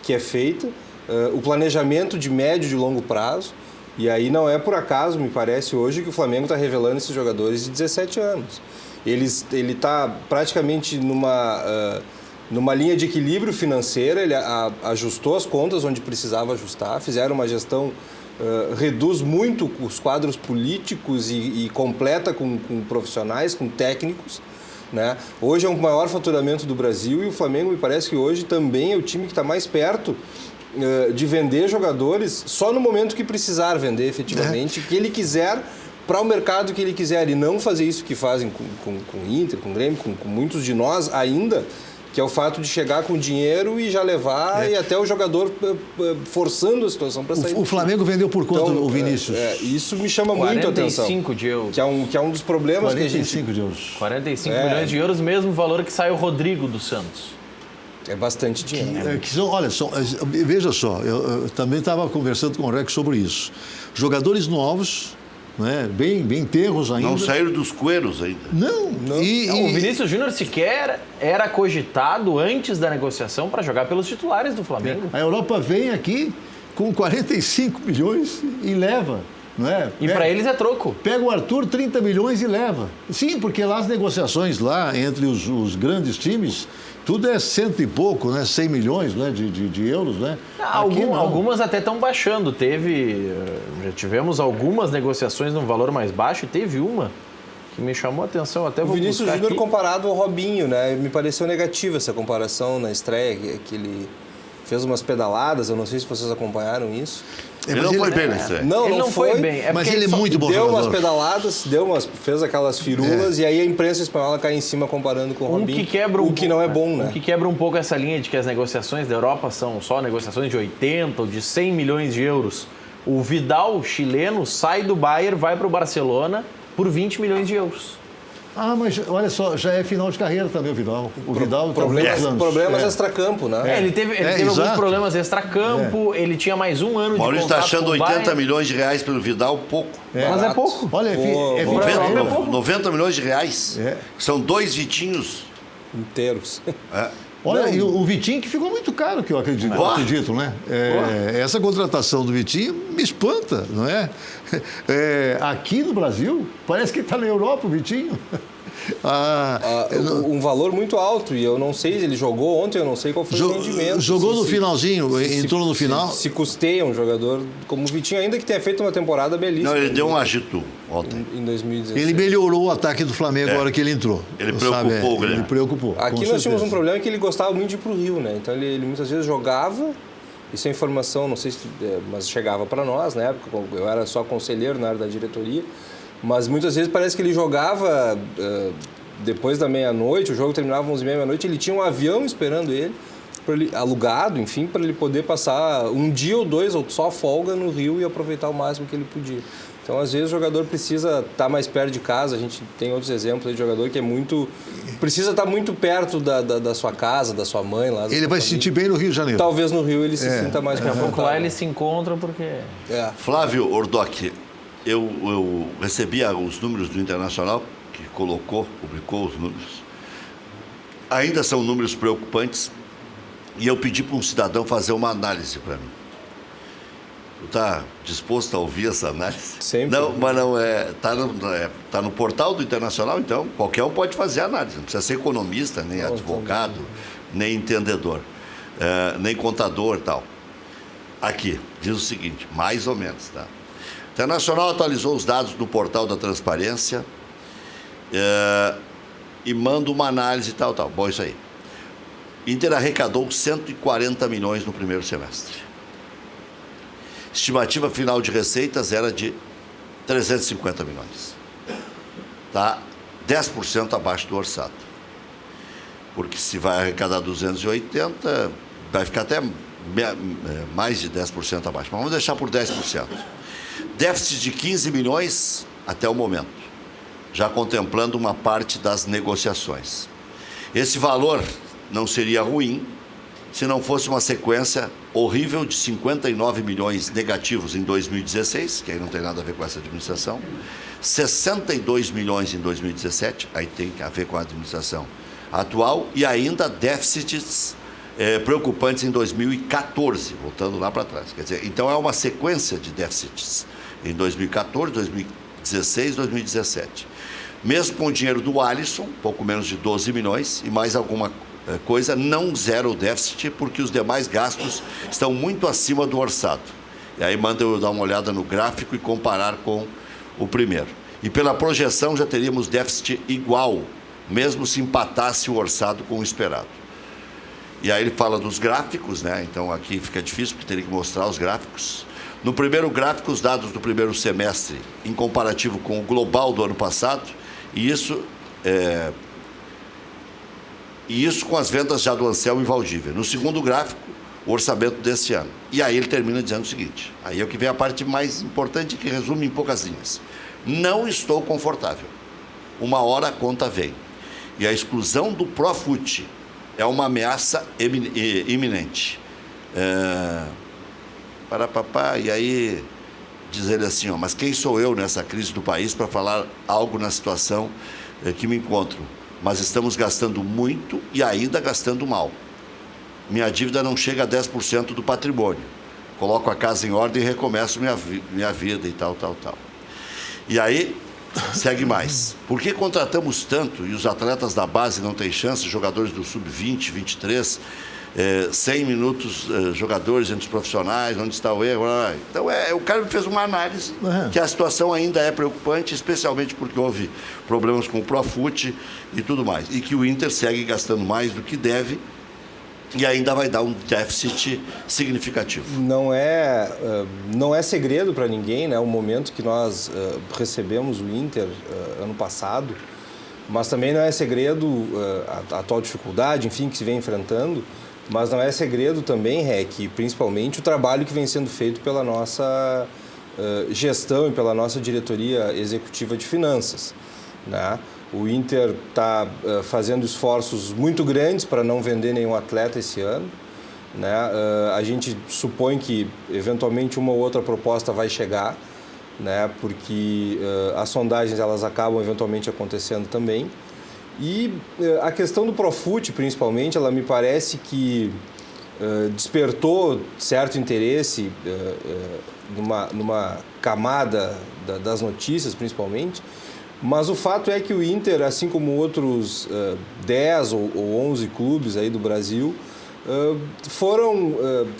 que é feita, o planejamento de médio e de longo prazo, e aí não é por acaso, me parece hoje, que o Flamengo está revelando esses jogadores de 17 anos. Ele está praticamente numa linha de equilíbrio financeiro, ele ajustou as contas onde precisava ajustar, fizeram uma gestão, reduz muito os quadros políticos e completa com profissionais, com técnicos. Né? Hoje é o maior faturamento do Brasil e o Flamengo me parece que hoje também é o time que está mais perto de vender jogadores só no momento que precisar vender efetivamente, que ele quiser para o mercado que ele quiser e não fazer isso que fazem com o Inter, com o Grêmio, com muitos de nós ainda, que é o fato de chegar com dinheiro e já levar e até o jogador forçando a situação para sair. O Flamengo vendeu por quanto Então, o Vinícius? Isso me chama muito a atenção. 45 de euros. Que é um dos problemas 45 de euros. 45 milhões de euros, mesmo valor que sai o Rodrigo do Santos. é bastante dinheiro. Veja só, eu também estava conversando com o Rex sobre isso. Jogadores novos, né, bem tenros ainda. Não saíram dos cueros ainda. Não. O Vinícius Júnior sequer era cogitado antes da negociação para jogar pelos titulares do Flamengo. A Europa vem aqui com 45 milhões e leva. Não é? E para eles é troco. Pega o Arthur, 30 milhões e leva. Sim, porque lá as negociações lá entre os grandes times, tudo é cento e pouco, né? 100 milhões, né? de euros, né? Algumas até estão baixando. Já tivemos algumas negociações num valor mais baixo e teve uma que me chamou a atenção. Até O vou Vinícius buscar Júnior aqui. comparado ao Robinho, né? Me pareceu negativa essa comparação na estreia, que ele fez umas pedaladas, eu não sei se vocês acompanharam isso. Ele não foi bem na estreia. Ele não foi bem. Mas ele é muito bom Deu jogador. umas pedaladas, fez aquelas firulas e aí a imprensa espanhola cai em cima comparando com o Robinho, o que não é bom, né? O que quebra um pouco essa linha de que as negociações da Europa são só negociações de 80 ou de 100 milhões de euros. O Vidal, chileno, sai do Bayern, vai para o Barcelona por 20 milhões de euros. Ah, mas olha só, já é final de carreira também o Vidal. O Vidal está Problemas extracampo, né? Ele teve alguns exato. problemas extracampo, ele tinha mais um ano de contrato. Maurício está achando com o 80 Bayern. milhões de reais pelo Vidal pouco. Mas é pouco. Olha, é 90 milhões de reais. É. São 2 Vitinhos. Inteiros. Olha, e o Vitinho que ficou muito caro, que eu acredito, né? Essa contratação do Vitinho me espanta, não é? Aqui no Brasil, parece que está na Europa o Vitinho. Um valor muito alto, e eu não sei, ele jogou ontem, eu não sei qual foi o rendimento. Jogou no finalzinho, entrou no final. Se custeia um jogador como o Vitinho, ainda que tenha feito uma temporada belíssima. Não, ele deu um agito ontem. Em 2016. Ele melhorou o ataque do Flamengo na hora que ele entrou. Ele preocupou o Grêmio. Ele preocupou. Aqui nós tínhamos um problema que ele gostava muito de ir pro Rio, né? Então ele muitas vezes jogava, isso é informação, não sei se, mas chegava para nós na época, eu era só conselheiro na área da diretoria, mas muitas vezes parece que ele jogava depois da meia-noite, o jogo terminava 11h30 meia-noite, ele tinha um avião esperando ele, alugado, enfim, para ele poder passar um dia ou dois, ou só folga no Rio e aproveitar o máximo que ele podia. Então, às vezes, o jogador precisa estar mais perto de casa. A gente tem outros exemplos aí de jogador que precisa estar muito perto da sua casa, da sua mãe. Lá, ele vai se sentir bem no Rio de Janeiro. Talvez no Rio ele se sinta mais confortável. Lá eles se encontram porque... Flávio Ordoc, eu recebi os números do Internacional, que publicou os números. Ainda são números preocupantes. E eu pedi para um cidadão fazer uma análise para mim. Tu está disposto a ouvir essa análise? Sempre. Não, mas não tá no portal do Internacional, então qualquer um pode fazer a análise. Não precisa ser economista, nem advogado, nem entendedor, nem contador e tal. Aqui, diz o seguinte, mais ou menos, tá? O Internacional atualizou os dados do portal da transparência e manda uma análise e tal. Bom, isso aí. Inter arrecadou 140 milhões no primeiro semestre. Estimativa final de receitas era de 350 milhões. Tá 10% abaixo do orçado. Porque se vai arrecadar 280, vai ficar até mais de 10% abaixo. Mas vamos deixar por 10%. Déficit de 15 milhões até o momento, já contemplando uma parte das negociações. Esse valor não seria ruim se não fosse uma sequência horrível de 59 milhões negativos em 2016, que aí não tem nada a ver com essa administração, 62 milhões em 2017, aí tem a ver com a administração atual, e ainda déficits preocupantes em 2014, voltando lá para trás. Quer dizer, então é uma sequência de déficits em 2014, 2016, 2017. Mesmo com o dinheiro do Alisson, pouco menos de 12 milhões, e mais alguma coisa, não zera o déficit, porque os demais gastos estão muito acima do orçado. E aí manda eu dar uma olhada no gráfico e comparar com o primeiro. E pela projeção já teríamos déficit igual, mesmo se empatasse o orçado com o esperado. E aí ele fala dos gráficos, né? Então aqui fica difícil, porque teria que mostrar os gráficos. No primeiro gráfico, os dados do primeiro semestre, em comparativo com o global do ano passado, e isso com as vendas já do Anselmo e Valdívia. No segundo gráfico, o orçamento desse ano. E aí ele termina dizendo o seguinte, aí é o que vem a parte mais importante, que resume em poucas linhas. Não estou confortável. Uma hora a conta vem. E a exclusão do Profut é uma ameaça iminente. E aí diz ele assim, mas quem sou eu nessa crise do país para falar algo na situação que me encontro? Mas estamos gastando muito e ainda gastando mal. Minha dívida não chega a 10% do patrimônio. Coloco a casa em ordem e recomeço minha vida e tal. E aí, segue mais. Por que contratamos tanto e os atletas da base não têm chance, jogadores do sub-20, 23, 100 minutos jogadores entre os profissionais, onde está o erro? Então, o cara fez uma análise que a situação ainda é preocupante, especialmente porque houve problemas com o Profut e tudo mais. E que o Inter segue gastando mais do que deve e ainda vai dar um déficit significativo. Não é segredo para ninguém, né? O momento que nós recebemos o Inter ano passado, mas também não é segredo a atual dificuldade, enfim, que se vem enfrentando, mas não é segredo também, Rec, principalmente o trabalho que vem sendo feito pela nossa gestão e pela nossa diretoria executiva de finanças, né? O Inter está fazendo esforços muito grandes para não vender nenhum atleta esse ano, né? A gente supõe que, eventualmente, uma ou outra proposta vai chegar, né? Porque as sondagens elas acabam, eventualmente, acontecendo também. E a questão do Profut, principalmente, ela me parece que despertou certo interesse numa camada das notícias, principalmente. Mas o fato é que o Inter, assim como outros 10 ou 11 clubes aí do Brasil,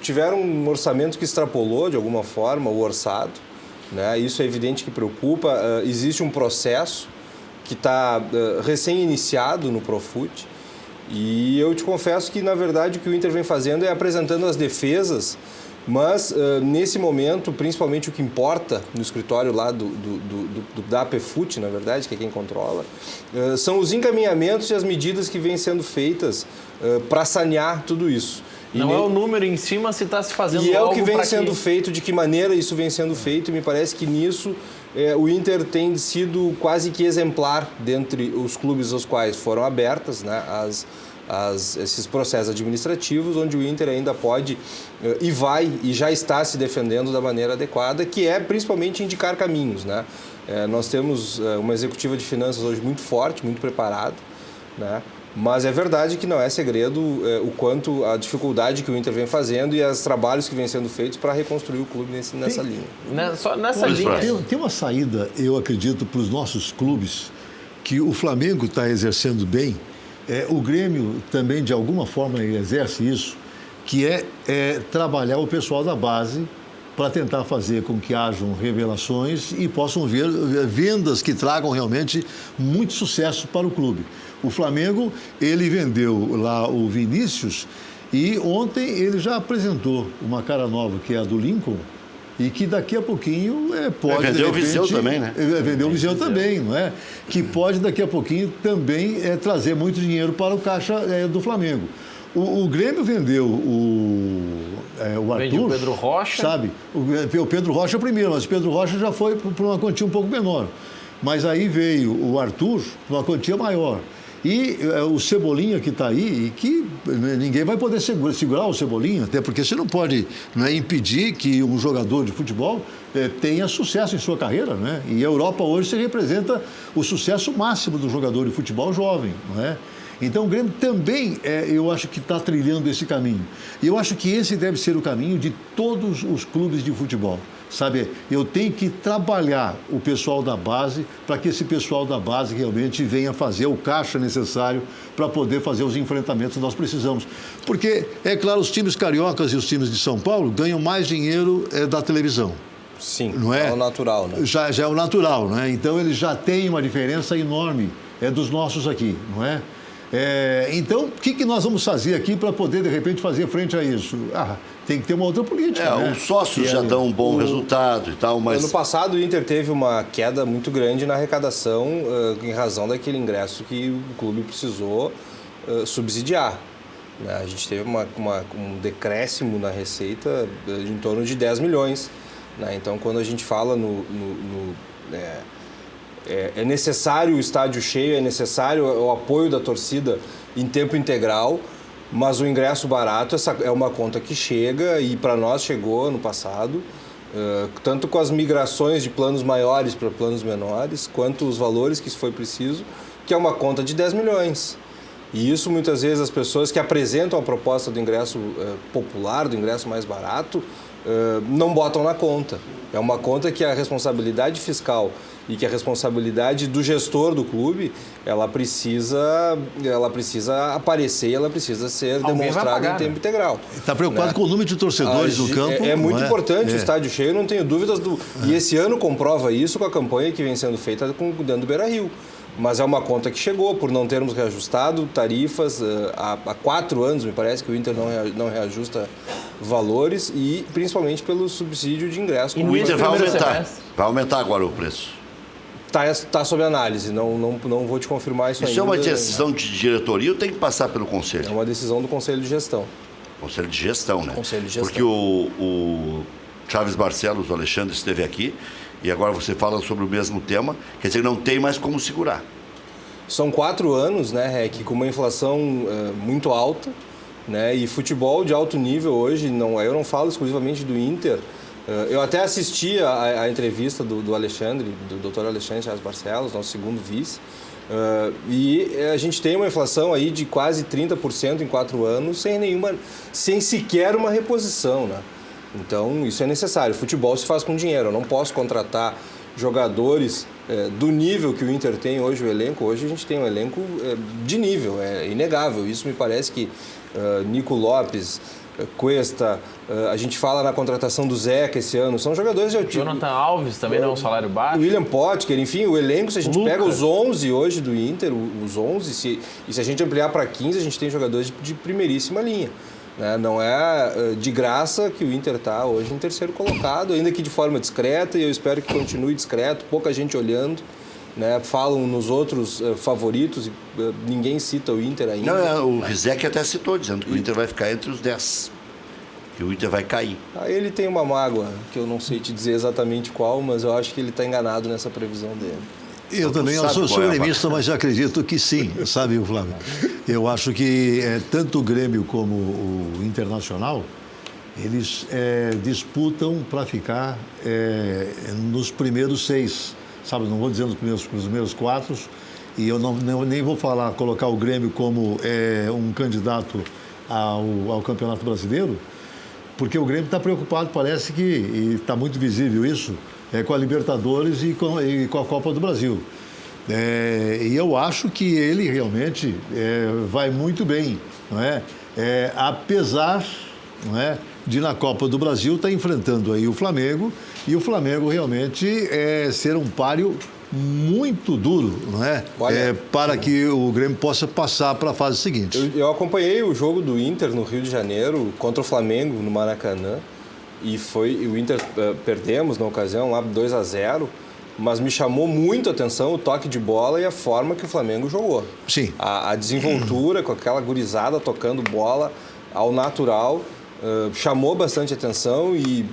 tiveram um orçamento que extrapolou, de alguma forma, o orçado, né? Isso é evidente que preocupa. Existe um processo que está recém-iniciado no Profut e eu te confesso que, na verdade, o que o Inter vem fazendo é apresentando as defesas, mas nesse momento, principalmente o que importa no escritório lá da APFUT, na verdade, que é quem controla, são os encaminhamentos e as medidas que vêm sendo feitas para sanear tudo isso. Não é o número em cima se está se fazendo algo. E é o que vem sendo feito, de que maneira isso vem sendo feito, e me parece que nisso o Inter tem sido quase que exemplar dentre os clubes aos quais foram abertas, né, esses processos administrativos, onde o Inter ainda pode e já está se defendendo da maneira adequada, que é principalmente indicar caminhos, né? Nós temos uma executiva de finanças hoje muito forte, muito preparada, né? Mas é verdade que não é segredo o quanto a dificuldade que o Inter vem fazendo e os trabalhos que vêm sendo feitos para reconstruir o clube nessa linha. Só nessa linha. Tem uma saída, eu acredito, para os nossos clubes, que o Flamengo está exercendo bem. O Grêmio também, de alguma forma, exerce isso, que é trabalhar o pessoal da base para tentar fazer com que hajam revelações e possam ver vendas que tragam realmente muito sucesso para o clube. O Flamengo, ele vendeu lá o Vinícius e ontem ele já apresentou uma cara nova, que é a do Lincoln, e que daqui a pouquinho pode... Vendeu o Viseu também, né? Vendeu o Viseu também, não é? Que pode daqui a pouquinho também trazer muito dinheiro para o caixa do Flamengo. O Grêmio vendeu o Arthur... Vende o Pedro Rocha. Sabe? O Pedro Rocha primeiro, mas o Pedro Rocha já foi para uma quantia um pouco menor. Mas aí veio o Arthur para uma quantia maior. E o Cebolinha que está aí, e que ninguém vai poder segurar o Cebolinha, até porque você não pode impedir que um jogador de futebol tenha sucesso em sua carreira, né? E a Europa hoje se representa o sucesso máximo do jogador de futebol jovem, não é? Então o Grêmio também, eu acho que está trilhando esse caminho. E eu acho que esse deve ser o caminho de todos os clubes de futebol. Sabe, eu tenho que trabalhar o pessoal da base para que esse pessoal da base realmente venha fazer o caixa necessário para poder fazer os enfrentamentos que nós precisamos. Porque, é claro, os times cariocas e os times de São Paulo ganham mais dinheiro da televisão. Sim, não é? É o natural, né? Já é o natural, né? Então, eles já têm uma diferença enorme dos nossos aqui, não é? Então, o que nós vamos fazer aqui para poder, de repente, fazer frente a isso? Tem que ter uma outra política. Né? Os sócios já dão um bom resultado e tal, mas... Ano passado, o Inter teve uma queda muito grande na arrecadação em razão daquele ingresso que o clube precisou subsidiar. A gente teve um decréscimo na receita em torno de 10 milhões. Então, quando a gente fala é necessário o estádio cheio, é necessário o apoio da torcida em tempo integral, mas o ingresso barato é uma conta que chega e para nós chegou no passado, tanto com as migrações de planos maiores para planos menores, quanto os valores que foi preciso, que é uma conta de 10 milhões. E isso muitas vezes as pessoas que apresentam a proposta do ingresso popular, do ingresso mais barato, não botam na conta. É uma conta que a responsabilidade fiscal e que a responsabilidade do gestor do clube, ela precisa aparecer e ela precisa ser demonstrada em tempo integral. Está preocupado com o número de torcedores no campo? É muito importante o estádio cheio, não tenho dúvidas. E esse ano comprova isso com a campanha que vem sendo feita dentro do Beira-Rio. Mas é uma conta que chegou por não termos reajustado tarifas. Há 4 anos, me parece, que o Inter não reajusta valores e principalmente pelo subsídio de ingresso. O Inter vai aumentar. Vai aumentar agora o preço. Está sob análise, não vou te confirmar isso ainda. Isso é uma decisão de diretoria ou tem que passar pelo Conselho? É uma decisão do Conselho de Gestão. Conselho de Gestão, né? Conselho de Gestão. Porque o Chaves Barcelos, o Alexandre, esteve aqui e agora você fala sobre o mesmo tema, quer dizer, não tem mais como segurar. São 4 anos, né, Rec, com uma inflação muito alta, né, e futebol de alto nível hoje, eu não falo exclusivamente do Inter. Eu até assisti a entrevista do Alexandre, do Dr. Alexandre Chaves Barcelos, nosso segundo vice, e a gente tem uma inflação aí de quase 30% em 4 anos, sem sequer uma reposição, né? Então, isso é necessário. Futebol se faz com dinheiro. Eu não posso contratar jogadores do nível que o Inter tem hoje, o elenco. Hoje a gente tem um elenco de nível, é inegável. Isso me parece que Nico Lopes, Cuesta, a gente fala na contratação do Zeca esse ano, são jogadores de altíssimo. Jonathan Alves também não é um salário baixo. William Potker, enfim, o elenco, se a gente pega os 11 hoje do Inter, os 11, e se a gente ampliar para 15, a gente tem jogadores de primeiríssima linha. Não é de graça que o Inter está hoje em terceiro colocado, ainda que de forma discreta, e eu espero que continue discreto, pouca gente olhando, né? Falam nos outros favoritos, e ninguém cita o Inter ainda. Não, o Rizek até citou, dizendo que o Inter vai ficar entre os 10, que o Inter vai cair. Ele tem uma mágoa, que eu não sei te dizer exatamente qual, mas eu acho que ele está enganado nessa previsão dele. Eu também sou gremista, mas acredito que sim, sabe, Flávio? Eu acho que tanto o Grêmio como o Internacional, eles disputam para ficar nos primeiros 6, sabe? Não vou dizer nos primeiros 4, e eu nem vou colocar o Grêmio como um candidato ao Campeonato Brasileiro, porque o Grêmio está preocupado, parece que, e está muito visível isso, com a Libertadores e com a Copa do Brasil. E eu acho que ele realmente vai muito bem, não é? Apesar, não é, de na Copa do Brasil estar enfrentando aí o Flamengo, e o Flamengo realmente ser um páreo muito duro, não é? Para que o Grêmio possa passar para a fase seguinte. Eu acompanhei o jogo do Inter no Rio de Janeiro contra o Flamengo no Maracanã. E o Inter perdemos na ocasião lá 2-0, mas me chamou muito a atenção o toque de bola e a forma que o Flamengo jogou. Sim. A desenvoltura com aquela gurizada tocando bola ao natural chamou bastante atenção e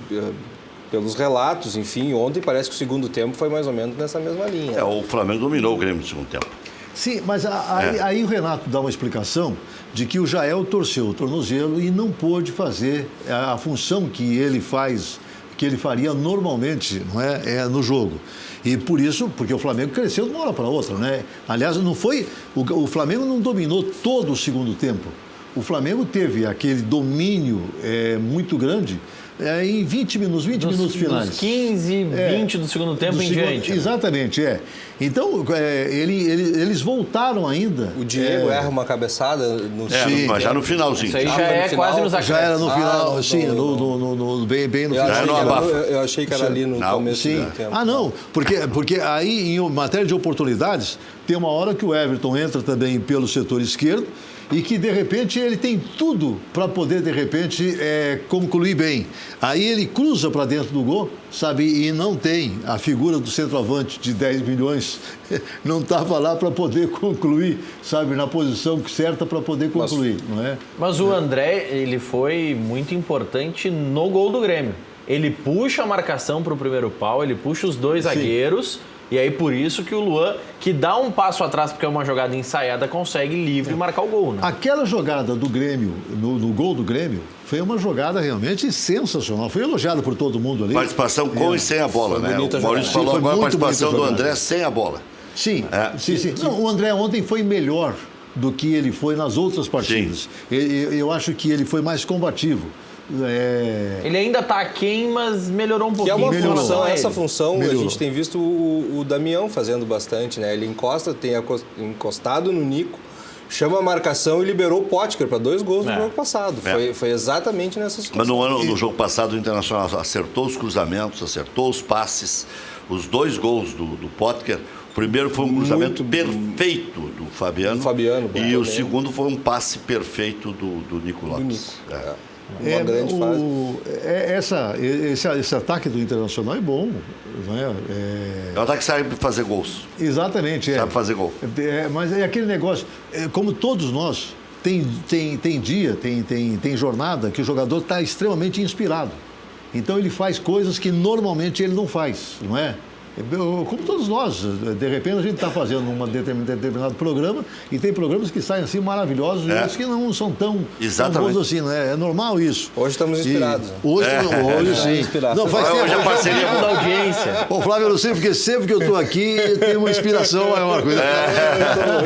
pelos relatos, enfim, ontem parece que o segundo tempo foi mais ou menos nessa mesma linha. O Flamengo dominou o Grêmio no segundo tempo. Sim, mas aí o Renato dá uma explicação de que o Jael torceu o tornozelo e não pôde fazer a função que ele faria normalmente, não é, no jogo. E por isso, porque o Flamengo cresceu de uma hora para outra, né? Aliás, não foi, o Flamengo não dominou todo o segundo tempo. O Flamengo teve aquele domínio muito grande em 20 minutos finais. Dos 15, 20 do segundo tempo em diante. Exatamente, Então, eles voltaram ainda. O Diego erra uma cabeçada no mas já no finalzinho. Isso aí já é quase nos acréscimos. Já era no final, sim, bem no final. Eu achei que era ali no começo do tempo. Não, porque aí, em matéria de oportunidades, tem uma hora que o Everton entra também pelo setor esquerdo e que, de repente, ele tem tudo para poder, de repente, concluir bem. Aí ele cruza para dentro do gol, sabe, e não tem a figura do centroavante de 10 milhões, não estava lá para poder concluir, sabe, na posição certa para poder concluir, não é? Mas o André, ele foi muito importante no gol do Grêmio. Ele puxa a marcação para o primeiro pau, ele puxa os dois zagueiros. E aí, por isso que o Luan, que dá um passo atrás, porque é uma jogada ensaiada, consegue livre marcar o gol, né? Aquela jogada do Grêmio, no gol do Grêmio, foi uma jogada realmente sensacional. Foi elogiado por todo mundo ali. Participação com e sem a bola, né? O Maurício falou agora a participação do André sem a bola. Sim. Não, o André ontem foi melhor do que ele foi nas outras partidas. Eu acho que ele foi mais combativo. Ele ainda está aquém, mas melhorou um pouquinho. Que é uma função, essa função a gente tem visto o Damião fazendo bastante, né? Ele tem encostado no Nico, chama a marcação e liberou o Potker para 2 gols no jogo passado. Foi exatamente nessa situação. Mas no jogo passado o Internacional acertou os cruzamentos, acertou os passes, os 2 gols do Potker. O primeiro foi um cruzamento perfeito do Fabiano. E o segundo foi um passe perfeito do Nico Lopes. Uma grande fase. Esse ataque do Internacional é bom. Não é? É um ataque que sabe fazer gols. Exatamente. Sabe fazer gol. Mas é aquele negócio, como todos nós, tem dia, tem jornada que o jogador está extremamente inspirado. Então ele faz coisas que normalmente ele não faz, não é? Como todos nós, de repente a gente está fazendo um determinado programa e tem programas que saem assim maravilhosos e outros que não são tão bons assim, né? É normal isso. Hoje estamos inspirados. Hoje sim. Não, faz tempo. Hoje é parceria da audiência. Ô Flávio, eu não sei porque sempre que eu estou aqui tem uma inspiração maior. Hoje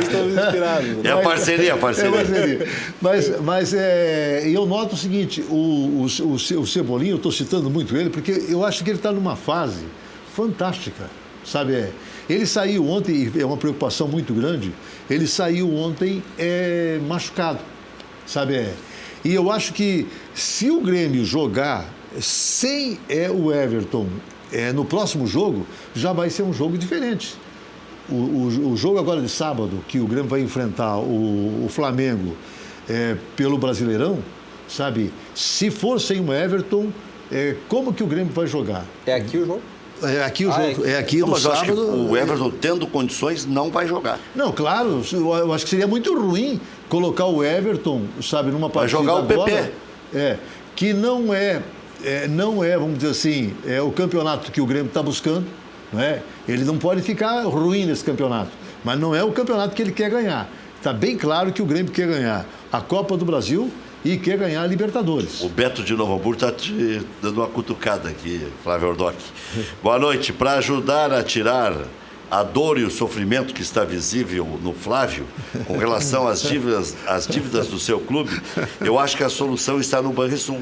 estamos inspirados. É a parceria. Mas eu noto o seguinte, o Cebolinha, eu estou citando muito ele, porque eu acho que ele está numa fase fantástica, sabe? Ele saiu ontem, é uma preocupação muito grande, ele saiu ontem machucado, sabe? E eu acho que se o Grêmio jogar sem o Everton no próximo jogo, já vai ser um jogo diferente. O jogo agora de sábado, que o Grêmio vai enfrentar o Flamengo pelo Brasileirão, sabe? Se for sem o Everton, como que o Grêmio vai jogar? É aqui o jogo? É aqui o jogo, é aqui no sábado. Acho que o Everton, tendo condições, não vai jogar. Não, claro, eu acho que seria muito ruim colocar o Everton, sabe, numa partida agora. Vai jogar o PP. Que não é, vamos dizer assim, o campeonato que o Grêmio está buscando, não é? Ele não pode ficar ruim nesse campeonato, mas não é o campeonato que ele quer ganhar. Está bem claro que o Grêmio quer ganhar a Copa do Brasil e quer ganhar a Libertadores. O Beto de Novo Hamburgo está te dando uma cutucada aqui, Flávio Ordoc. Boa noite. Para ajudar a tirar a dor e o sofrimento que está visível no Flávio com relação às dívidas do seu clube, eu acho que a solução está no Banrisul.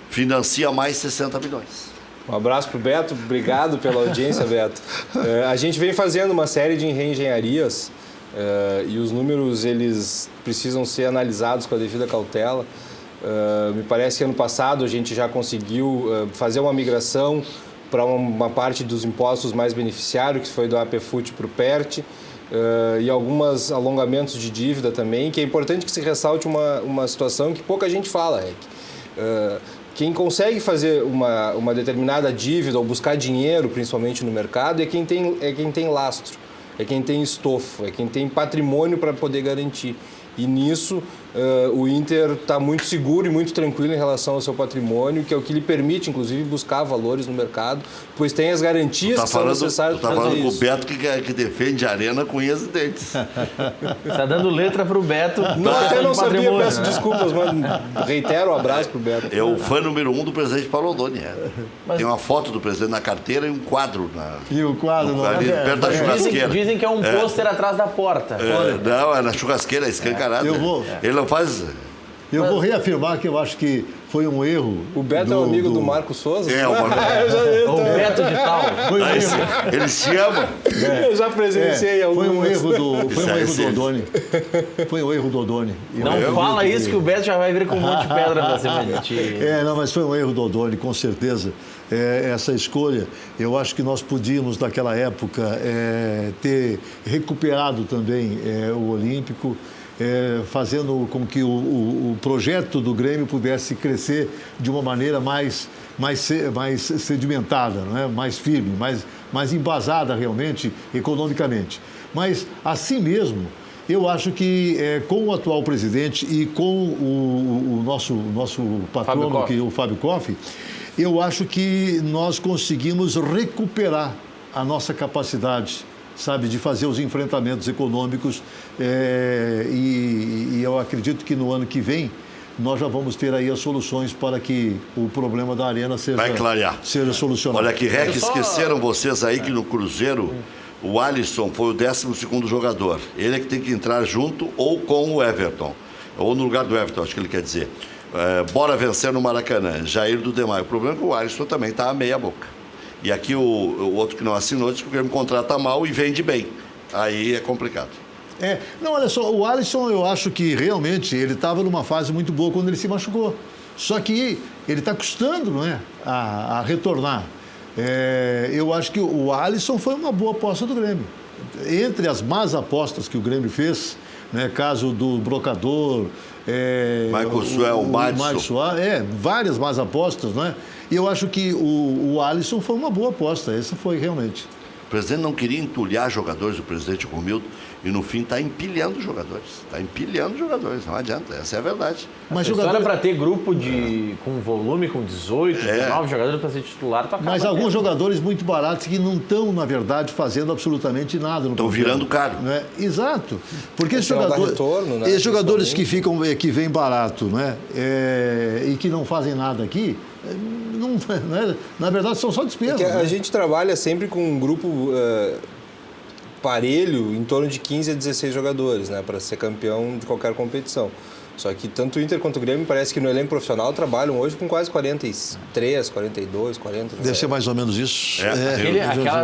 Financia mais 60 milhões. Um abraço para o Beto. Obrigado pela audiência, Beto. A gente vem fazendo uma série de reengenharias e os números eles precisam ser analisados com a devida cautela. Me parece que ano passado a gente já conseguiu fazer uma migração para uma parte dos impostos mais beneficiários, que foi do APFUT para o PERT, e alguns alongamentos de dívida também, que é importante que se ressalte uma situação que pouca gente fala, quem consegue fazer uma determinada dívida ou buscar dinheiro, principalmente no mercado, é quem tem lastro. É quem tem estofo, é quem tem patrimônio para poder garantir. E nisso, o Inter está muito seguro e muito tranquilo em relação ao seu patrimônio, que é o que lhe permite, inclusive, buscar valores no mercado, pois tem as garantias que são necessárias para fazer isso. Tu está falando com o Beto que defende a Arena com unhas e dentes. Está dando letra para o Beto. Até não sabia, peço desculpas, mas reitero o abraço para o Beto. É o fã número 1 do presidente Paulo Odoni. Tem uma foto do presidente na carteira e um quadro. E o quadro ali, perto da churrasqueira. Dizem que é um pôster atrás da porta. Não, é na churrasqueira, escancarada. Eu vou. Ele não faz... Eu vou reafirmar que eu acho que foi um erro. O Beto é um amigo do Marco Souza? É, o Marco. O Beto de tal. Foi um erro. Eles se amam. Eu já presenciei Foi um erro do Isso é Odoni. Foi um erro do Odoni. Não fala isso que o Beto já vai vir com um monte de pedra pra cima de ti. Não, mas foi um erro do Odoni, com certeza. Essa escolha, eu acho que nós podíamos, naquela época, ter recuperado também o Olímpico, fazendo com que o projeto do Grêmio pudesse crescer de uma maneira mais sedimentada, não é? Mais firme, mais embasada realmente, economicamente. Mas, assim mesmo, eu acho que com o atual presidente e com o nosso patrono, o Fábio Koff, eu acho que nós conseguimos recuperar a nossa capacidade, sabe, de fazer os enfrentamentos econômicos e eu acredito que no ano que vem nós já vamos ter aí as soluções para que o problema da Arena seja solucionado. Olha que esqueceram vocês aí que no Cruzeiro o Alisson foi o 12º jogador. Ele é que tem que entrar junto ou com o Everton, ou no lugar do Everton, acho que ele quer dizer. Bora vencer no Maracanã, Jair do Demar. O problema é que o Alisson também está a meia boca. E aqui o outro que não assinou disse que o Grêmio contrata mal e vende bem. Aí é complicado. Não, olha só, o Alisson eu acho que realmente ele estava numa fase muito boa quando ele se machucou. Só que ele está custando, não é? A retornar. Eu acho que o Alisson foi uma boa aposta do Grêmio. Entre as más apostas que o Grêmio fez, né, caso do Brocador, Michael Madison, várias más apostas, né? E eu acho que o Alisson foi uma boa aposta, essa foi realmente. O presidente não queria entulhar jogadores, o presidente Romildo, e no fim está empilhando jogadores. Está empilhando jogadores, não adianta, essa é a verdade. Mas jogador para ter grupo com volume, com 18, 19 jogadores para ser titular, mas alguns jogadores muito baratos que não estão, na verdade, fazendo absolutamente nada. Estão virando caro. Né? Exato. Porque esses jogadores que vêm barato, né? E que não fazem nada aqui, na verdade são só despesas. A gente trabalha sempre com um grupo parelho, em torno de 15 a 16 jogadores, né, para ser campeão de qualquer competição. Só que tanto o Inter quanto o Grêmio parece que no elenco profissional trabalham hoje com quase 43, 42, 40. Deve ser mais ou menos isso.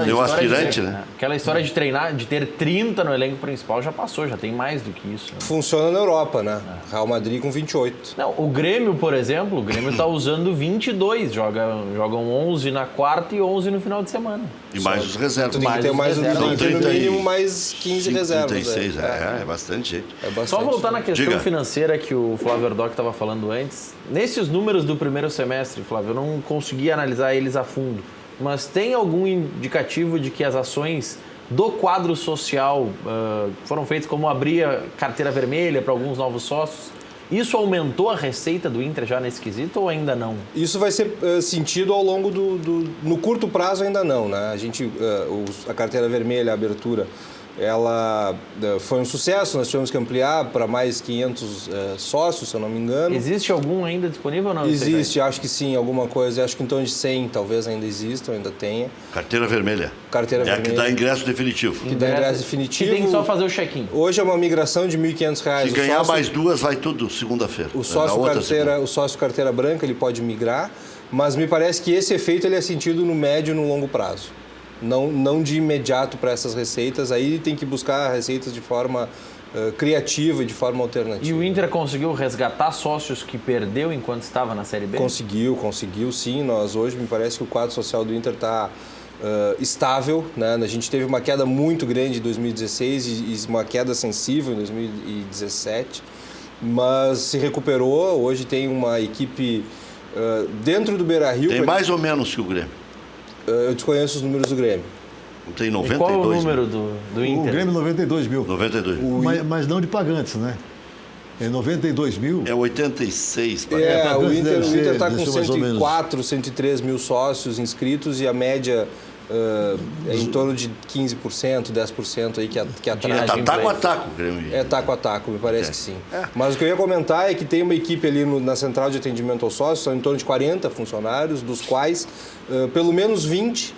Deu aspirante, né? Aquela história de treinar, de ter 30 no elenco principal já passou, já tem mais do que isso. Né? Funciona na Europa, né? Real Madrid com 28. Não, o Grêmio, por exemplo, o Grêmio está usando 22, jogam 11 na quarta e 11 no final de semana. E mais os reservas. Tem que ter mais no mínimo mais 15 reservas. 36, é bastante gente. Só voltar na questão financeira que o Flávio Erdoc estava falando antes. Nesses números do primeiro semestre, Flávio, eu não consegui analisar eles a fundo, mas tem algum indicativo de que as ações do quadro social foram feitas como abrir a carteira vermelha para alguns novos sócios? Isso aumentou a receita do Inter já nesse quesito ou ainda não? Isso vai ser sentido ao longo no curto prazo ainda não, né? A carteira vermelha, a abertura, ela foi um sucesso, nós tivemos que ampliar para mais 500 sócios, se eu não me engano. Existe algum ainda disponível ou não? Existe, acho que sim, alguma coisa, acho que em torno de 100 talvez ainda exista, ainda tenha. Carteira vermelha. Carteira vermelha. É a que dá ingresso definitivo. Que dá ingresso definitivo. Que tem que só fazer o check-in. Hoje é uma migração de R$ 1.500. Se ganhar mais duas, vai tudo segunda-feira. O sócio carteira branca, ele pode migrar, mas me parece que esse efeito ele é sentido no médio e no longo prazo. Não de imediato para essas receitas, aí tem que buscar receitas de forma criativa e de forma alternativa. E o Inter conseguiu resgatar sócios que perdeu enquanto estava na Série B? Conseguiu sim. Nós hoje, me parece que o quadro social do Inter está estável, né? A gente teve uma queda muito grande em 2016 e uma queda sensível em 2017, mas se recuperou. Hoje tem uma equipe dentro do Beira-Rio. Tem mais ou menos que o Grêmio. Eu desconheço os números do Grêmio. Tem 92 qual é o número do Inter? O Grêmio 92 mil. 92. Mas não de pagantes, né? É 92 mil. É 86. O Inter está com 104, 103 mil sócios inscritos e a média é em torno de 15%, 10% aí que atrai. É taco a taco, Grêmio. É taco a taco, me parece que sim. Mas o que eu ia comentar é que tem uma equipe ali na central de atendimento aos sócios, são em torno de 40 funcionários, dos quais pelo menos 20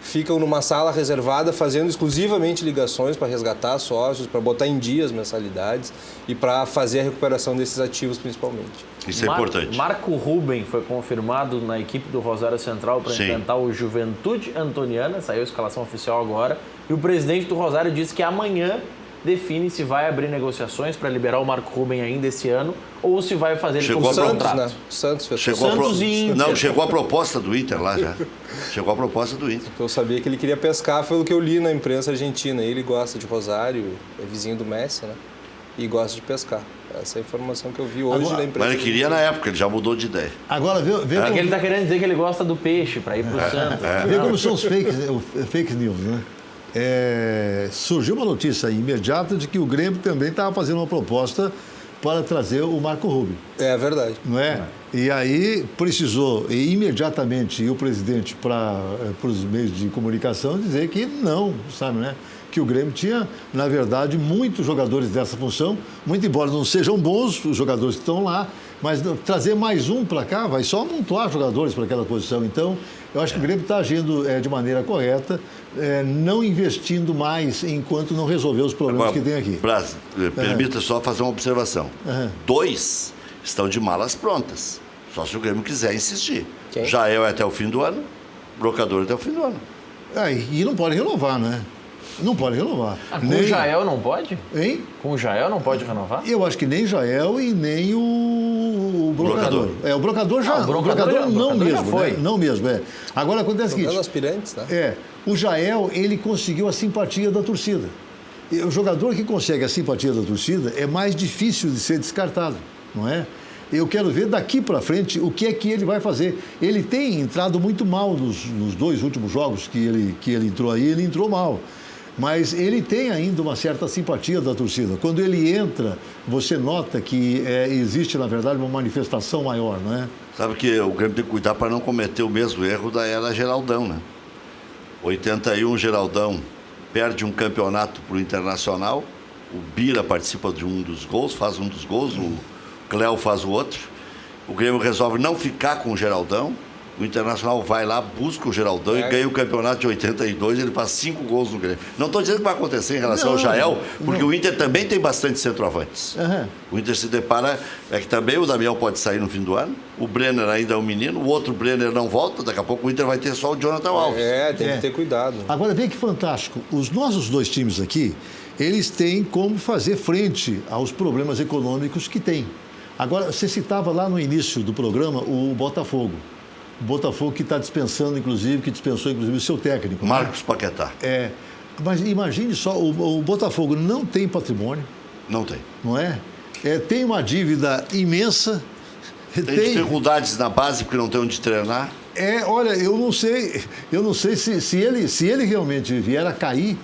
ficam numa sala reservada fazendo exclusivamente ligações para resgatar sócios, para botar em dia as mensalidades e para fazer a recuperação desses ativos principalmente. Isso é importante. Marco Ruben foi confirmado na equipe do Rosário Central para enfrentar o Juventude Antoniana, saiu a escalação oficial agora, e o presidente do Rosário disse que amanhã define se vai abrir negociações para liberar o Marco Ruben ainda esse ano ou se vai fazer ele como contrato. Né? Santos fez Santos e Inter. Não, chegou a proposta do Inter lá já. Chegou a proposta do Inter. Eu sabia que ele queria pescar, foi o que eu li na imprensa argentina. Ele gosta de Rosário, é vizinho do Messi, né? E gosta de pescar. Essa é a informação que eu vi hoje na imprensa. Mas ele queria na época, ele já mudou de ideia. Agora, vê É que ele está querendo dizer que ele gosta do peixe para ir para o Santos. Vê como são os fake news, né? Surgiu uma notícia imediata de que o Grêmio também estava fazendo uma proposta para trazer o Marco Ruben. É verdade. Não é? E aí precisou imediatamente ir o presidente para os meios de comunicação dizer que não, sabe, né? Que o Grêmio tinha, na verdade, muitos jogadores dessa função, muito embora não sejam bons os jogadores que estão lá, mas trazer mais um para cá vai só amontoar jogadores para aquela posição. Então, eu acho que o Grêmio está agindo de maneira correta, não investindo mais enquanto não resolver os problemas que tem aqui. Braz, permita só fazer uma observação. 2 estão de malas prontas, só se o Grêmio quiser insistir. Quem? Jael é até o fim do ano, Brocador até o fim do ano. E não pode renovar, né? Não pode renovar. Com o Jael não pode? Hein? Com o Jael não pode renovar? Eu acho que nem Jael e nem o Brocador. O Brocador já. O Brocador não mesmo. já foi. Né? Não mesmo, Agora acontece o seguinte. Os aspirantes, né? O Jael, ele conseguiu a simpatia da torcida. E o jogador que consegue a simpatia da torcida é mais difícil de ser descartado, não é? Eu quero ver daqui para frente o que é que ele vai fazer. Ele tem entrado muito mal nos 2 últimos jogos que ele entrou aí, ele entrou mal. Mas ele tem ainda uma certa simpatia da torcida. Quando ele entra, você nota que existe, na verdade, uma manifestação maior, não é? Sabe que o Grêmio tem que cuidar para não cometer o mesmo erro da era Geraldão, né? 81, Geraldão perde um campeonato para o Internacional, o Bira participa de um dos gols, faz um dos gols, o Cléo faz o outro. O Grêmio resolve não ficar com o Geraldão. O Internacional vai lá, busca o Geraldão e ganha o campeonato de 82, ele faz 5 gols no Grêmio. Não estou dizendo que vai acontecer em relação ao Jael, porque o Inter também tem bastante centroavantes. O Inter se depara, que também o Damião pode sair no fim do ano, o Brenner ainda é um menino, o outro Brenner não volta, daqui a pouco o Inter vai ter só o Jonathan Alves. Tem que ter cuidado. Agora, vê que fantástico, os nossos 2 times aqui, eles têm como fazer frente aos problemas econômicos que têm. Agora, você citava lá no início do programa o Botafogo. O Botafogo que está dispensou inclusive o seu técnico. Marcos Paquetá. Mas imagine só, o Botafogo não tem patrimônio. Não tem. Não é? Tem uma dívida imensa. Tem dificuldades na base porque não tem onde treinar. Olha, eu não sei se ele realmente vier a cair,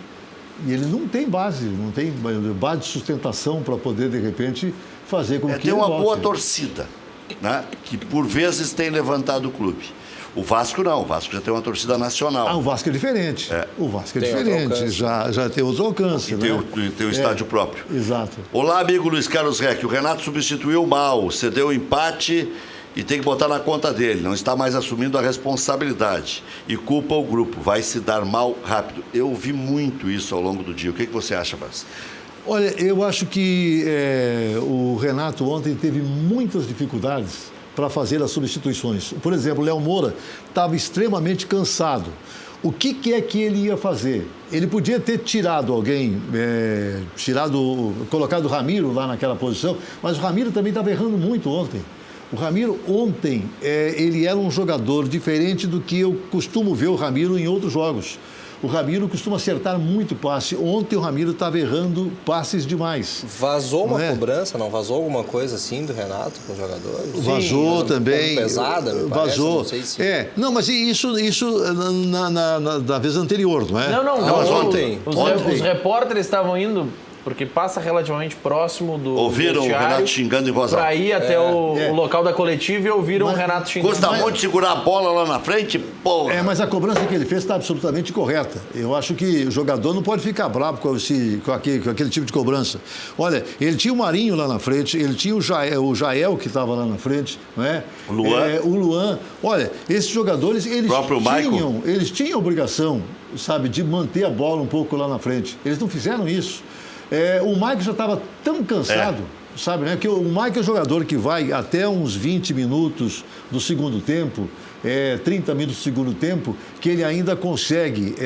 e ele não tem base de sustentação para poder, de repente, fazer com que tem uma boa torcida, né? Que por vezes tem levantado o clube. O Vasco não, o Vasco já tem uma torcida nacional. O Vasco é diferente. O Vasco é diferente, já tem outro alcance. E tem o estádio próprio. Exato. Olá, amigo Luiz Carlos Reck. O Renato substituiu mal, cedeu o empate e tem que botar na conta dele. Não está mais assumindo a responsabilidade e culpa o grupo. Vai se dar mal rápido. Eu ouvi muito isso ao longo do dia. O que você acha, Bas? Olha, eu acho que o Renato ontem teve muitas dificuldades para fazer as substituições. Por exemplo, o Léo Moura estava extremamente cansado. O que é que ele ia fazer? Ele podia ter tirado alguém, colocado o Ramiro lá naquela posição, mas o Ramiro também estava errando muito ontem. O Ramiro ontem, ele era um jogador diferente do que eu costumo ver o Ramiro em outros jogos. O Ramiro costuma acertar muito passe. Ontem o Ramiro estava errando passes demais. Vazou uma cobrança, não? Vazou alguma coisa assim do Renato com os jogadores? Vazou sim, também. Pesada, me parece, vazou. Não sei se... Não, mas isso na vez anterior, não é? Não, mas ontem. Os repórteres estavam indo porque passa relativamente próximo do Ouviram o vestiário Renato xingando em voz alta? para ir até o local da coletiva e ouviram o Renato xingando. Custa muito segurar a bola lá na frente, porra. Mas a cobrança que ele fez está absolutamente correta. Eu acho que o jogador não pode ficar bravo com aquele tipo de cobrança. Olha, ele tinha o Marinho lá na frente, ele tinha o Jael que estava lá na frente, não é? O Luan. Olha, esses jogadores, eles tinham a obrigação, sabe, de manter a bola um pouco lá na frente. Eles não fizeram isso. O Maicon já estava tão cansado, sabe, né? Que o Maicon é jogador que vai até uns 20 minutos do segundo tempo, 30 minutos do segundo tempo, que ele ainda consegue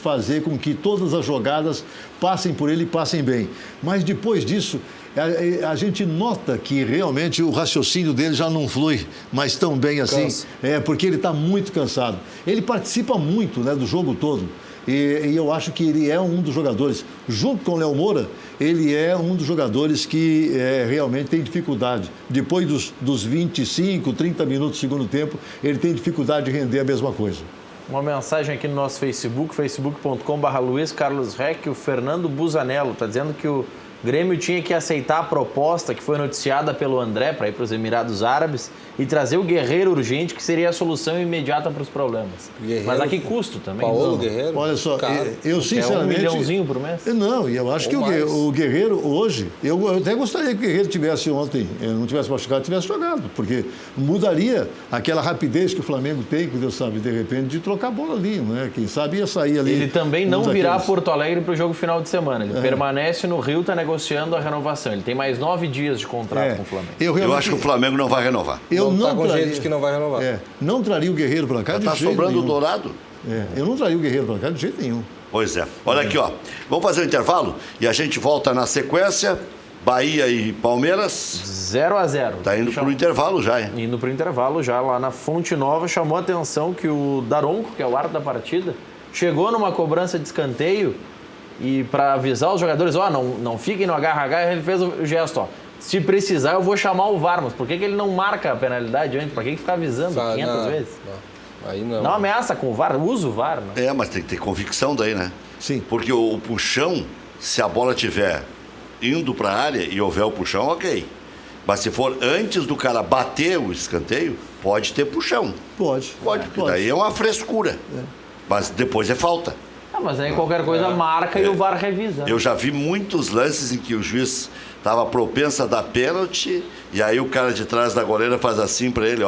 fazer com que todas as jogadas passem por ele e passem bem. Mas depois disso, a gente nota que realmente o raciocínio dele já não flui mais tão bem assim, porque ele está muito cansado. Ele participa muito, né, do jogo todo. E eu acho que ele é um dos jogadores, junto com o Léo Moura, ele é um dos jogadores que realmente tem dificuldade. Depois dos 25, 30 minutos do segundo tempo, ele tem dificuldade de render a mesma coisa. Uma mensagem aqui no nosso Facebook, facebook.com/Luiz Carlos Reck, o Fernando Busanello está dizendo que o Grêmio tinha que aceitar a proposta que foi noticiada pelo André para ir para os Emirados Árabes e trazer o Guerreiro urgente, que seria a solução imediata para os problemas. Guerreiro, mas a que custo também? Paulo Guerreiro? Olha só, eu sinceramente... É $1 milhãozinho por mês? Não, e eu acho que o Guerreiro hoje... Eu até gostaria que o Guerreiro tivesse ontem, não tivesse machucado, tivesse jogado, porque mudaria aquela rapidez que o Flamengo tem, que Deus sabe, de repente, de trocar a bola ali, né? Quem sabe ia sair ali... Ele também não virá a Porto Alegre para o jogo final de semana. Ele permanece no Rio, está negociando a renovação. Ele tem mais 9 dias de contrato com o Flamengo. Eu acho que o Flamengo não vai renovar. Eu não tá com traria, jeito de que não vai renovar. Não traria o Guerreiro para cá de jeito nenhum. Tá sobrando o Dourado? Eu não traria o Guerreiro para cá de jeito nenhum. Pois é. Olha aqui, ó. Vamos fazer um intervalo e a gente volta na sequência. Bahia e Palmeiras. 0-0. Tá indo pro intervalo já, hein? Indo pro intervalo já lá na Fonte Nova. Chamou a atenção que o Daronco, que é o árbitro da partida, chegou numa cobrança de escanteio e para avisar os jogadores, não fiquem no agarra-agarra, ele fez o gesto, se precisar eu vou chamar o VAR, mas por que ele não marca a penalidade antes? Para que ficar avisando 500 vezes? Aí não. Não ameaça com o VAR, usa o VAR. Né? Mas tem que ter convicção daí, né? Sim. Porque o puxão, se a bola tiver indo para a área e houver o puxão, ok. Mas se for antes do cara bater o escanteio, pode ter puxão. Pode, porque daí é uma frescura. Mas depois é falta. Mas aí qualquer coisa marca e o VAR revisa. Eu já vi muitos lances em que o juiz estava propenso a dar pênalti e aí o cara de trás da goleira faz assim para ele,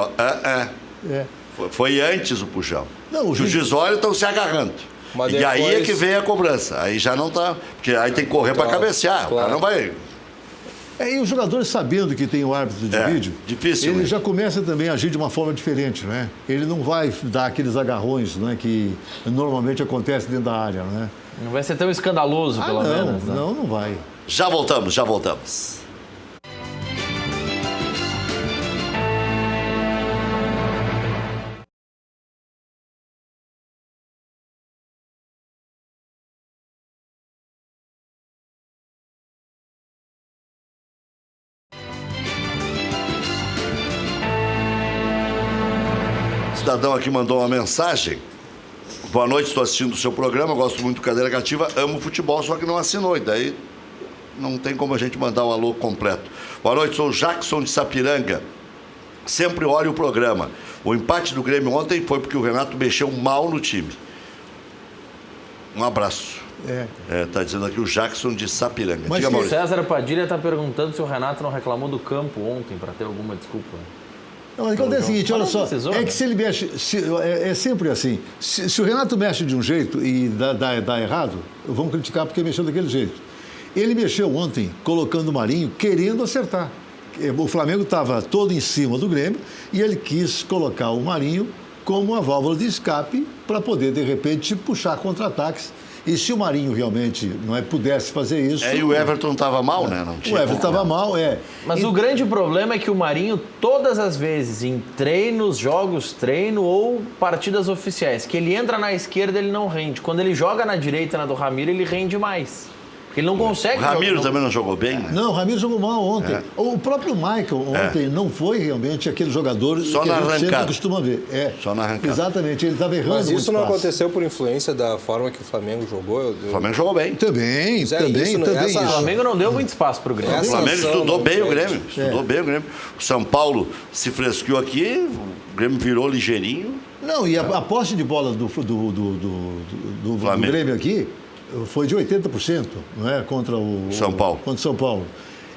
Foi antes o puxão. Não, os juízes olham e estão se agarrando. Mas e depois... aí é que vem a cobrança. Aí já não tá... Porque aí tem que correr para cabecear. Claro. O cara não vai... E os jogadores, sabendo que tem o árbitro de vídeo, difícil, ele já começa também a agir de uma forma diferente, né? Ele não vai dar aqueles agarrões, né, que normalmente acontece dentro da área, né? Não vai ser tão escandaloso, pelo menos. Né? Não vai. Já voltamos. O cidadão aqui mandou uma mensagem. Boa noite, estou assistindo o seu programa, gosto muito do Cadeira Cativa, amo futebol, só que não assinou, e daí não tem como a gente mandar o alô completo. Boa noite, sou o Jackson de Sapiranga. Sempre olho o programa. O empate do Grêmio ontem foi porque o Renato mexeu mal no time. Um abraço. Tá dizendo aqui o Jackson de Sapiranga. Mas o César Padilha está perguntando se o Renato não reclamou do campo ontem para ter alguma desculpa. Não, mas é o seguinte, olha só, é que se ele mexe, é sempre assim, se o Renato mexe de um jeito e dá errado, vamos criticar porque mexeu daquele jeito. Ele mexeu ontem colocando o Marinho querendo acertar. O Flamengo estava todo em cima do Grêmio e ele quis colocar o Marinho como uma válvula de escape para poder, de repente, puxar contra-ataques. E se o Marinho realmente pudesse fazer isso... E o Everton estava mal, né? Não tinha o Everton estava mal, Mas o grande problema é que o Marinho, todas as vezes, em treinos, jogos, treino ou partidas oficiais, que ele entra na esquerda, ele não rende. Quando ele joga na direita, na do Ramiro, ele rende mais. Porque ele não consegue... O Ramiro jogar. também não jogou bem, né? Não, o Ramiro jogou mal ontem. O próprio Michael ontem não foi realmente aquele jogador Só que na a gente sempre arrancada. costuma ver. Só na arrancada. Exatamente, ele estava errando Mas isso muito não passe. aconteceu por influência da forma que o Flamengo jogou? O Flamengo jogou bem. Também, Isso, também. O Flamengo não deu muito espaço pro Grêmio. O Flamengo Sanção estudou não bem o perde. Grêmio. Estudou bem o Grêmio. O São Paulo se fresqueou aqui, o Grêmio virou ligeirinho. Não, e a posse de bola do Flamengo. Grêmio aqui foi de 80%, não é? Contra o São Paulo. Contra o São Paulo.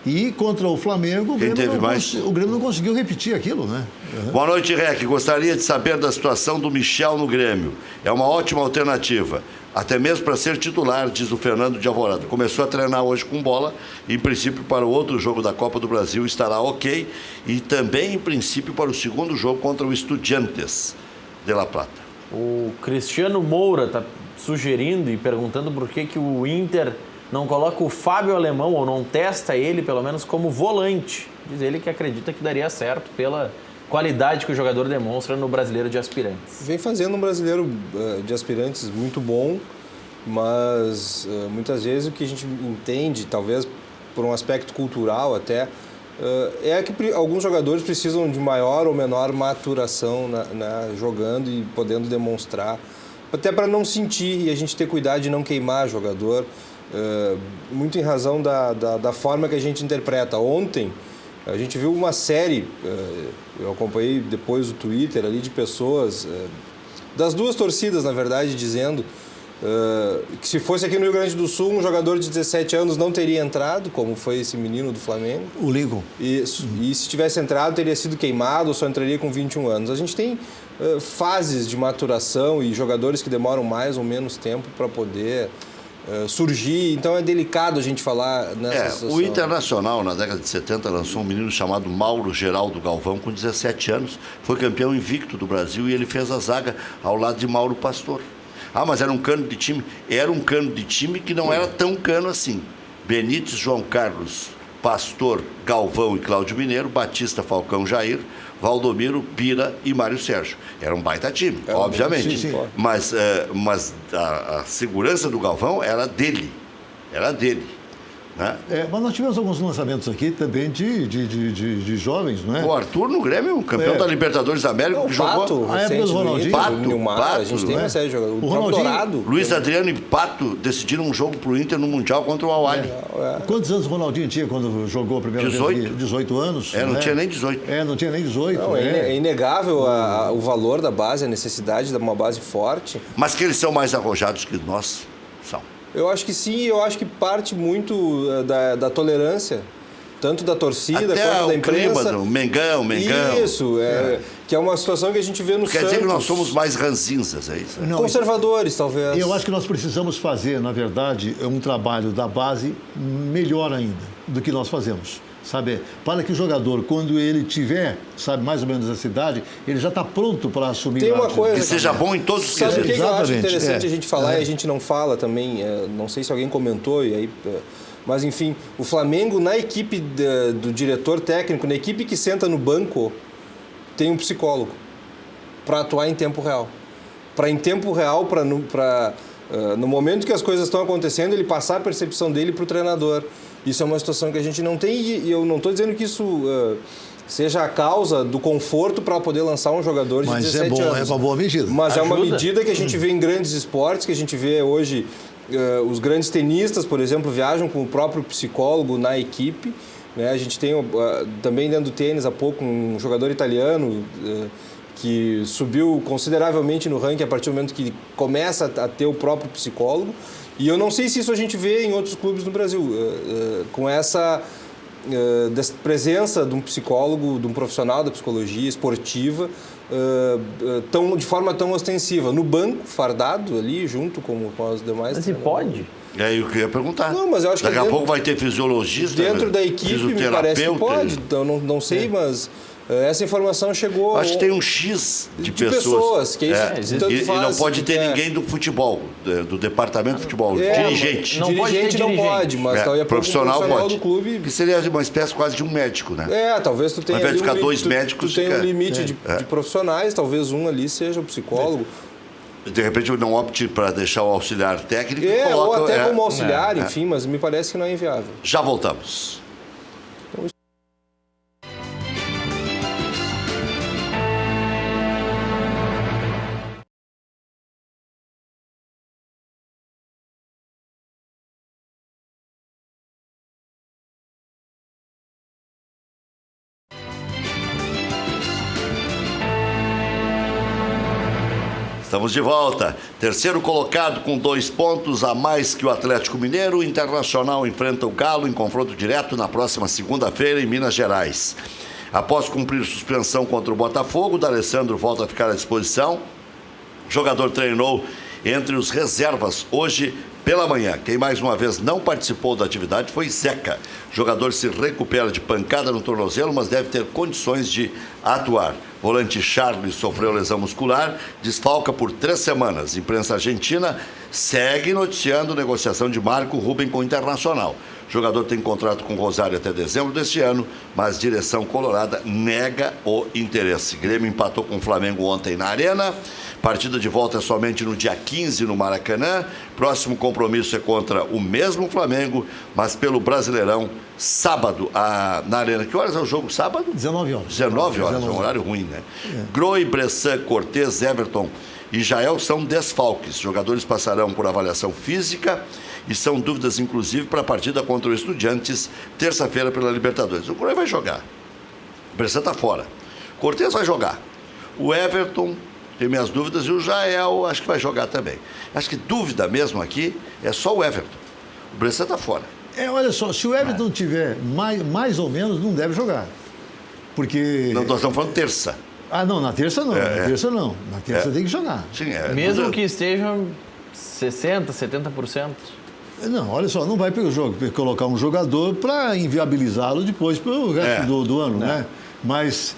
E contra o Flamengo, o Quem Grêmio, teve mais? o Grêmio não conseguiu repetir aquilo, né? Boa noite, Rec. Gostaria de saber da situação do Michel no Grêmio. É uma ótima alternativa, até mesmo para ser titular, diz o Fernando de Alvorada. Começou a treinar hoje com bola e, em princípio, para o outro jogo da Copa do Brasil estará ok. E também, em princípio, para o segundo jogo contra o Estudiantes de La Plata. O Cristiano Moura está sugerindo e perguntando por que o Inter não coloca o Fábio Alemão, ou não testa ele, pelo menos, como volante. Diz ele que acredita que daria certo pela qualidade que o jogador demonstra no Brasileiro de Aspirantes. Vem fazendo um brasileiro de aspirantes muito bom, mas muitas vezes o que a gente entende, talvez por um aspecto cultural até, é que alguns jogadores precisam de maior ou menor maturação jogando e podendo demonstrar, até para não sentir e a gente ter cuidado de não queimar jogador, muito em razão da forma que a gente interpreta. Ontem a gente viu uma série, eu acompanhei depois o Twitter ali de pessoas, das duas torcidas na verdade, dizendo que se fosse aqui no Rio Grande do Sul um jogador de 17 anos não teria entrado, como foi esse menino do Flamengo. O Lincoln. Isso. E se tivesse entrado teria sido queimado ou só entraria com 21 anos. A gente tem fases de maturação e jogadores que demoram mais ou menos tempo para poder surgir, então é delicado a gente falar nessa situação. O Internacional, na década de 70, lançou um menino chamado Mauro Geraldo Galvão, com 17 anos, foi campeão invicto do Brasil e ele fez a zaga ao lado de Mauro Pastor. Ah, mas era um cano de time? Era um cano de time que não era tão cano assim. Benítez, João Carlos, Pastor, Galvão e Cláudio Mineiro, Batista, Falcão, Jair, Valdomiro, Pira e Mário Sérgio. Era um baita time, obviamente. sim. Mas a segurança do Galvão era dele. Era dele. Né? Mas nós tivemos alguns lançamentos aqui também de jovens, não é? O Arthur no Grêmio, campeão da Libertadores da América, que jogou. A época do Ronaldinho. Pato, o Nilmar, a gente tem uma série de jogadores. O próprio Dourado. Luiz Adriano e Pato decidiram um jogo pro Inter no Mundial contra o Al-Ahly. Quantos anos o Ronaldinho tinha quando jogou a primeira 18. vez? 18 anos. Não tinha nem 18. Não tinha nem 18. Não, é inegável o valor da base, a necessidade de uma base forte. Mas que eles são mais arrojados que nós, são. Eu acho que sim, eu acho que parte muito da tolerância, tanto da torcida Até quanto da o imprensa. clima do Mengão. Isso, que é uma situação que a gente vê no Quer Santos. dizer que nós somos mais ranzinzas, é isso? Não, Conservadores, talvez. eu acho que nós precisamos fazer, na verdade, um trabalho da base melhor ainda do que nós fazemos. Sabe, para que o jogador, quando ele tiver, sabe, mais ou menos essa idade, ele já está pronto para assumir. Tem uma coisa Que seja bom em todos os Sabe o que quesitos. eu acho Exatamente, interessante a gente falar e a gente não fala também? Não sei se alguém comentou, e aí, mas enfim, o Flamengo, na equipe do diretor técnico, na equipe que senta no banco, tem um psicólogo para atuar em tempo real. Para em tempo real, no momento que as coisas estão acontecendo, ele passar a percepção dele para o treinador. Isso é uma situação que a gente não tem e eu não estou dizendo que isso seja a causa do conforto para poder lançar um jogador de 17 anos. É uma boa medida. Mas Ajuda. é uma medida que a gente vê em grandes esportes, que a gente vê hoje, os grandes tenistas, por exemplo, viajam com o próprio psicólogo na equipe. Né? A gente tem também dentro do tênis há pouco um jogador italiano que subiu consideravelmente no ranking a partir do momento que começa a ter o próprio psicólogo. E eu não sei se isso a gente vê em outros clubes no Brasil, com essa presença de um psicólogo, de um profissional da psicologia esportiva, de forma tão ostensiva. No banco, fardado ali, junto com os demais. Mas se pode? É aí eu queria perguntar. Não, mas eu acho que Daqui a pouco vai ter fisiologista, dentro da equipe, me parece que pode. Então, não sei, mas essa informação chegou... Acho que tem um X de pessoas. pessoas, que isso tanto E faz, não pode ter ninguém do futebol, do departamento de futebol, dirigente. Não pode ter dirigente não dirigente. pode, mas talvez Profissional pode. do clube... Que seria uma espécie quase de um médico, né? Talvez tu tenha... Ao invés de ali ficar um dois médicos, tu tem fica- um limite de profissionais, talvez um ali seja o psicólogo. De repente não opte para deixar o auxiliar técnico e Ou coloca... até como auxiliar, enfim, mas me parece que não é inviável. Já voltamos. Estamos de volta. Terceiro colocado com 2 pontos a mais que o Atlético Mineiro. O Internacional enfrenta o Galo em confronto direto na próxima segunda-feira em Minas Gerais. Após cumprir suspensão contra o Botafogo, o D'Alessandro volta a ficar à disposição. O jogador treinou entre os reservas hoje pela manhã. Quem mais uma vez não participou da atividade foi Zeca. O jogador se recupera de pancada no tornozelo, mas deve ter condições de atuar. Volante Charles sofreu lesão muscular, desfalca por 3 semanas. Imprensa argentina segue noticiando negociação de Marco Ruben com o Internacional. O jogador tem contrato com o Rosário até dezembro deste ano, mas direção colorada nega o interesse. Grêmio empatou com o Flamengo ontem na Arena. Partida de volta é somente no dia 15 no Maracanã. Próximo compromisso é contra o mesmo Flamengo, mas pelo Brasileirão, sábado, na Arena. Que horas é o jogo sábado? 19 horas. 19 horas, é um horário ruim, né? Groi, Bressan, Cortez, Everton e Jael são desfalques. Jogadores passarão por avaliação física e são dúvidas, inclusive, para a partida contra o Estudiantes, terça-feira pela Libertadores. O Groi vai jogar. O Bressan está fora. Cortez vai jogar. O Everton... tem minhas dúvidas, e o Jael acho que vai jogar também. Acho que dúvida mesmo aqui é só o Everton. O Bressan está fora. Olha só, se o Everton tiver mais ou menos, não deve jogar. Porque... Não, nós estamos falando terça. Não, na terça não. Na terça não. Na terça tem que jogar. Sim, Mesmo que estejam 60%, 70%. Não, olha só, não vai colocar um jogador para inviabilizá-lo depois para o resto do ano, né? Mas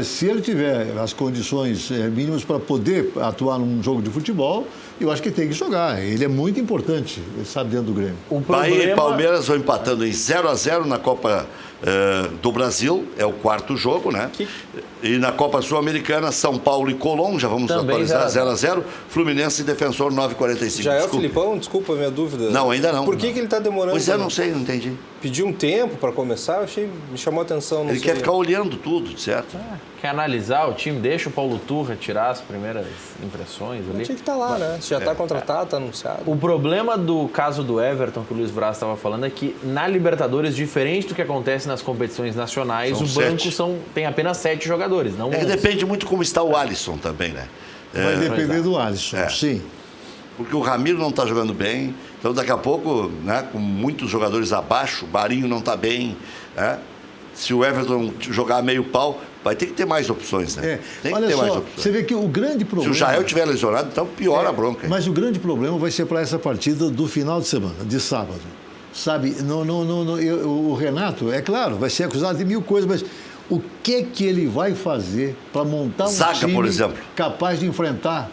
se ele tiver as condições mínimas para poder atuar num jogo de futebol, eu acho que tem que jogar. Ele é muito importante, sabe, dentro do Grêmio. Bahia e Palmeiras vão empatando em 0-0 na Copa do Brasil, é o 4º jogo, né? E na Copa Sul-Americana, São Paulo e Colón, já vamos também atualizar, 0-0. Fluminense e Defensor, 9h45. Já é o Filipão? Desculpa a minha dúvida. Não, ainda não. Por que ele está demorando? Pois é, não sei, não entendi. Pediu um tempo para começar, me chamou a atenção. Ele quer ficar olhando tudo, certo? Quer analisar o time, deixa o Paulo Turra tirar as primeiras impressões ali. Tinha que estar lá, né? Se já está contratado, está anunciado. O problema do caso do Everton, que o Luiz Braz estava falando, é que na Libertadores, diferente do que acontece nas competições nacionais, São o banco 7. Tem apenas 7 jogadores, não 11. Depende muito como está o Alisson também, né? Vai depender do Alisson, sim. Porque o Ramiro não está jogando bem, então daqui a pouco, né, com muitos jogadores abaixo, o Marinho não está bem, né? Se o Everton jogar meio pau, vai ter que ter mais opções, né? Tem que ter mais opções. Você vê que o grande problema... Se o Jael estiver lesionado, então piora a bronca. Mas o grande problema vai ser para essa partida do final de semana, de sábado. Sabe, o Renato, é claro, vai ser acusado de 1000 coisas, mas o que ele vai fazer para montar um time por exemplo, capaz de enfrentar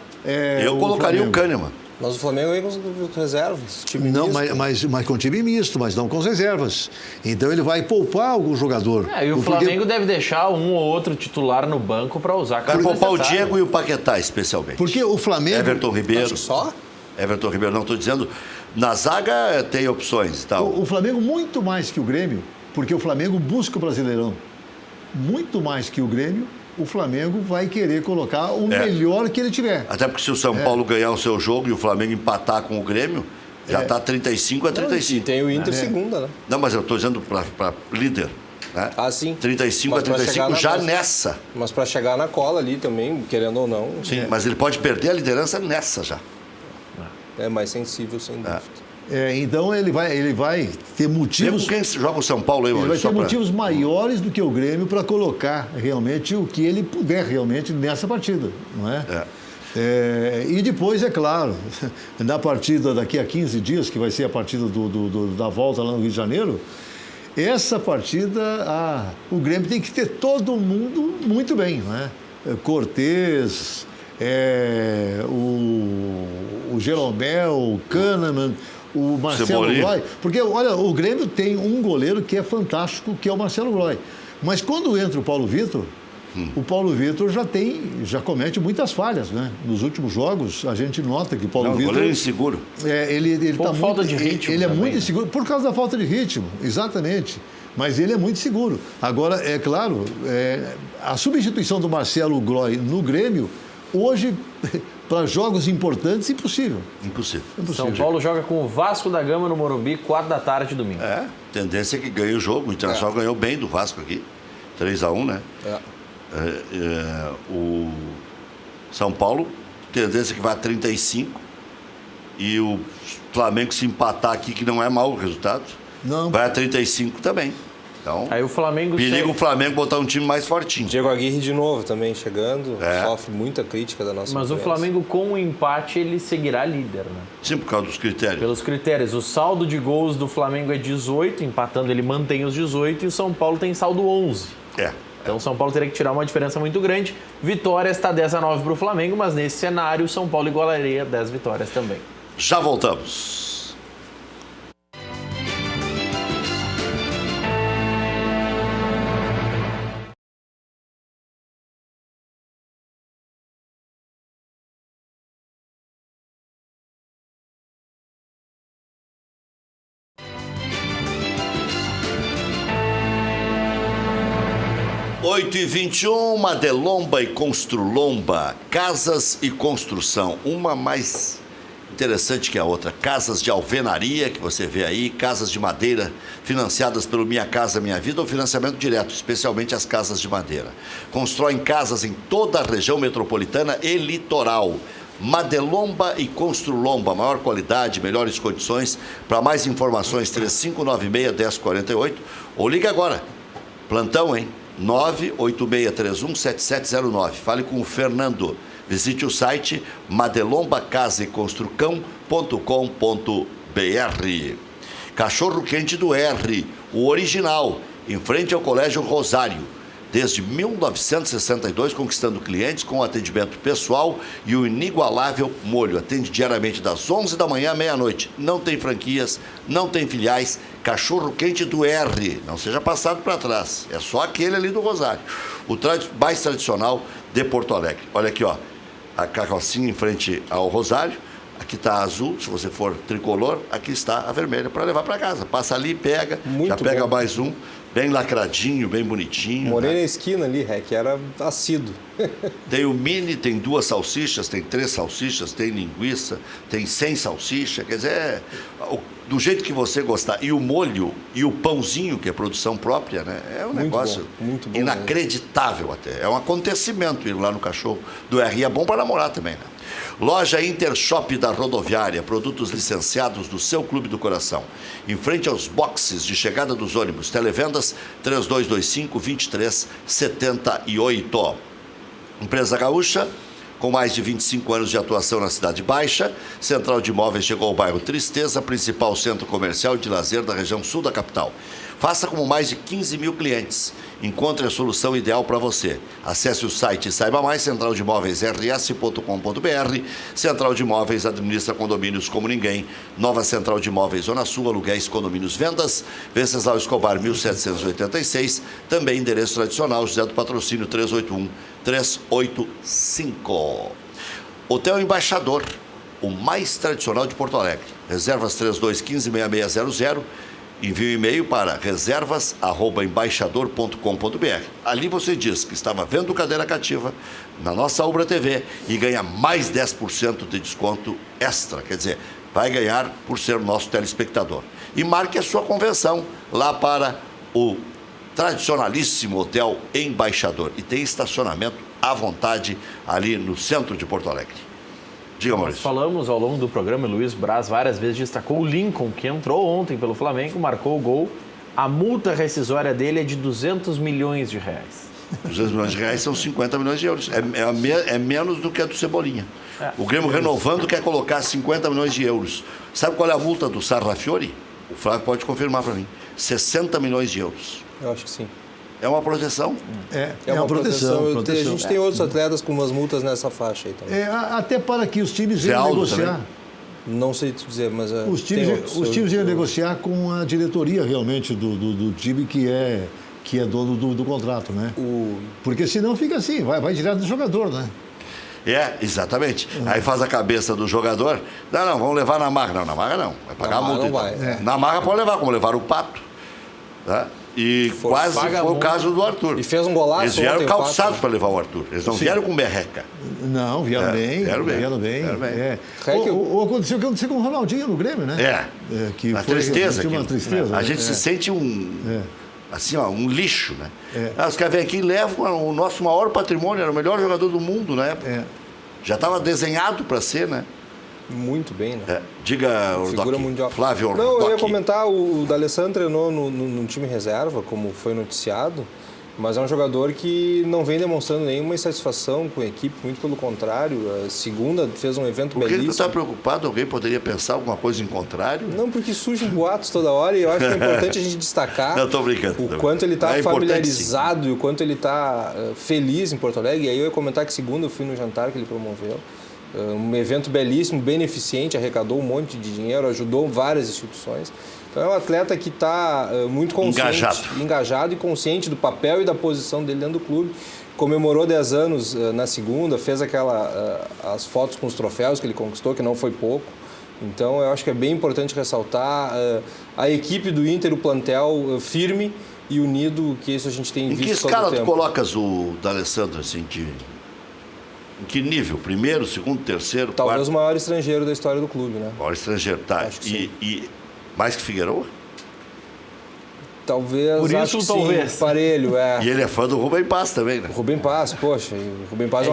eu colocaria o Kahneman. Mas o Flamengo aí com as reservas, time não, misto. mas com time misto, mas não com as reservas. Então ele vai poupar algum jogador. E o Flamengo deve deixar um ou outro titular no banco para usar. Vai poupar o Diego e o Paquetá, especialmente. Porque o Flamengo... Everton Ribeiro. Acho só? Everton Ribeiro, não estou dizendo... Na zaga tem opções e tal. O Flamengo muito mais que o Grêmio, porque o Flamengo busca o Brasileirão. Muito mais que o Grêmio, o Flamengo vai querer colocar o melhor que ele tiver. Até porque se o São Paulo ganhar o seu jogo e o Flamengo empatar com o Grêmio, já está 35-35. E tem o Inter segunda, né? Não, mas eu estou dizendo para líder. Né? Sim. 35-35 já nessa. Mas para chegar na cola ali também, querendo ou não. Sim, mas ele pode perder a liderança nessa já. É mais sensível, sem dúvida. Então ele vai ter motivos... Quem joga o São Paulo aí, ele vai ter motivos maiores do que o Grêmio para colocar realmente o que ele puder realmente nessa partida, não é? E depois, é claro, na partida daqui a 15 dias, que vai ser a partida da volta lá no Rio de Janeiro, essa partida, o Grêmio tem que ter todo mundo muito bem, não é? Cortez, o Jeromel, o Kahneman, o Marcelo Groy. Porque, olha, o Grêmio tem um goleiro que é fantástico, que é o Marcelo Groy. Mas quando entra o Paulo Vitor, o Paulo Vitor já comete muitas falhas, né? Nos últimos jogos, a gente nota que o Paulo Vitor... goleiro inseguro. Ele Por tá falta muito, de ritmo ele é também, muito né? inseguro, por causa da falta de ritmo, exatamente. Mas ele é muito seguro. Agora, é claro, a substituição do Marcelo Groy no Grêmio, hoje, para jogos importantes, impossível. Impossível. São Paulo joga com o Vasco da Gama no Morumbi, 4h domingo. Tendência é que ganhe o jogo. O Internacional ganhou bem do Vasco aqui. 3-1, né? O São Paulo, tendência que vai a 35. E o Flamengo, se empatar aqui, que não é mau o resultado, vai a 35 também. Então, Aí o Flamengo perigo o Flamengo botar um time mais fortinho. Diego Aguirre de novo também chegando, sofre muita crítica da nossa Mas imprensa. o Flamengo, com o empate, ele seguirá líder, né? Sim, por causa dos critérios. Pelos critérios, o saldo de gols do Flamengo é 18, empatando ele mantém os 18, e o São Paulo tem saldo 11. Então o São Paulo teria que tirar uma diferença muito grande. Vitória está 10-9 para o Flamengo, mas nesse cenário o São Paulo igualaria 10 vitórias também. Já voltamos. Oito e 21, Madelomba e Construlomba, casas e construção, uma mais interessante que a outra. Casas de alvenaria, que você vê aí, casas de madeira financiadas pelo Minha Casa Minha Vida ou financiamento direto, especialmente as casas de madeira. Constroem casas em toda a região metropolitana e litoral. Madelomba e Construlomba, maior qualidade, melhores condições. Para mais informações, 3596-1048 ou liga agora. Plantão, hein? 98631-7709. Fale com o Fernando. Visite o site madelombacasaeconstrucão.com.br. Cachorro quente do R, o original, em frente ao Colégio Rosário. Desde 1962, conquistando clientes com atendimento pessoal e o inigualável molho. Atende diariamente das 11 da manhã à meia-noite. Não tem franquias, não tem filiais. Cachorro quente do R. Não seja passado para trás. É só aquele ali do Rosário. O mais tradicional de Porto Alegre. Olha aqui, ó. A carrocinha em frente ao Rosário. Aqui está a azul, se você for tricolor. Aqui está a vermelha para levar para casa. Passa ali, pega, já pega mais um. Bem lacradinho, bem bonitinho. Morei né? na esquina ali, que era assíduo. Tem o mini, tem 2 salsichas, tem 3 salsichas, tem linguiça, tem 100 salsicha. Quer dizer, do jeito que você gostar. E o molho e o pãozinho, que é produção própria, né? É um negócio muito bom, inacreditável até. É um acontecimento ir lá no Cachorro do R. E é bom para namorar também, né? Loja Intershop da Rodoviária, produtos licenciados do seu clube do coração. Em frente aos boxes de chegada dos ônibus, televendas 3225-2378. Empresa Gaúcha, com mais de 25 anos de atuação na Cidade Baixa, Central de Imóveis chegou ao bairro Tristeza, principal centro comercial de lazer da região sul da capital. Faça como mais de 15 mil clientes. Encontre a solução ideal para você. Acesse o site e saiba mais, centraldemóveisrs.com.br. Central de Imóveis administra condomínios como ninguém. Nova Central de Imóveis, Zona Sul, aluguéis, condomínios, vendas. Venceslau Escobar, 1786. Também endereço tradicional, José do Patrocínio, 381-385. Hotel Embaixador, o mais tradicional de Porto Alegre. Reservas 3215-6600. Envie um e-mail para reservas@embaixador.com.br. Ali você diz que estava vendo Cadeira Cativa na nossa Ubra TV e ganha mais 10% de desconto extra. Quer dizer, vai ganhar por ser nosso telespectador. E marque a sua convenção lá para o tradicionalíssimo Hotel Embaixador. E tem estacionamento à vontade ali no centro de Porto Alegre. Diga, Nós Maurício. falamos ao longo do programa, e Luiz Braz várias vezes destacou o Lincoln, que entrou ontem pelo Flamengo, marcou o gol. A multa rescisória dele é de 200 milhões de reais. 200 milhões de reais são 50 milhões de euros. É menos do que a do Cebolinha. O Grêmio renovando quer colocar 50 milhões de euros. Sabe qual é a multa do Sarrafiori? O Flávio pode confirmar para mim. 60 milhões de euros. Eu acho que sim. É uma proteção. É uma proteção. A gente tem outros atletas com umas multas nessa faixa aí também. Até para que os times venham Aldo negociar. também. Não sei te dizer, mas Os times iam negociar com a diretoria realmente do time que que é dono do contrato, né? Porque senão fica assim, vai direto do jogador, né? Exatamente. Aí faz a cabeça do jogador. Não, vamos levar na marra. Não, na marra não. Vai pagar a multa. Não vai. Na marra pode levar, como levaram o Pato. Tá? E quase foi o caso do Arthur. E fez um golaço. Eles vieram ontem, calçados para levar o Arthur. Eles não vieram com merreca. Não, vieram bem. Vieram bem. Ou aconteceu o que aconteceu com o Ronaldinho no Grêmio, né? Que uma foi tristeza. uma tristeza. A gente se sente assim, um lixo, né? Os caras vêm aqui e levam o nosso maior patrimônio, era o melhor jogador do mundo na época. Já estava desenhado para ser, né? Muito bem, né? Diga, figura mundial. Flávio Ordoc. Não, eu ia comentar, o D'Alessandro treinou no time reserva, como foi noticiado, mas é um jogador que não vem demonstrando nenhuma insatisfação com a equipe, muito pelo contrário. A segunda fez um evento belíssimo. Por que tu está preocupado? Alguém poderia pensar alguma coisa em contrário? Não, porque surgem boatos toda hora e eu acho que é importante a gente destacar o quanto ele está familiarizado e o quanto ele está feliz em Porto Alegre. E aí eu ia comentar que segunda eu fui no jantar que ele promoveu. Um evento belíssimo, beneficente, arrecadou um monte de dinheiro, ajudou várias instituições. Então é um atleta que está muito consciente, engajado e consciente do papel e da posição dele dentro do clube. Comemorou 10 anos na segunda, fez as fotos com os troféus que ele conquistou, que não foi pouco. Então eu acho que é bem importante ressaltar a equipe do Inter, o plantel firme e unido, que isso a gente tem visto todo o tempo. Em que escala tu colocas o D'Alessandro, assim, em que nível? Primeiro, segundo, terceiro, Talvez quarto? o maior estrangeiro da história do clube, né? Maior estrangeiro, tá. Acho que E mais que Figueiredo? Talvez, por isso, acho que talvez. Sim, parelho, E ele é fã do Rubem Paz também, né? O Rubem Paz, poxa, o Rubem Paz é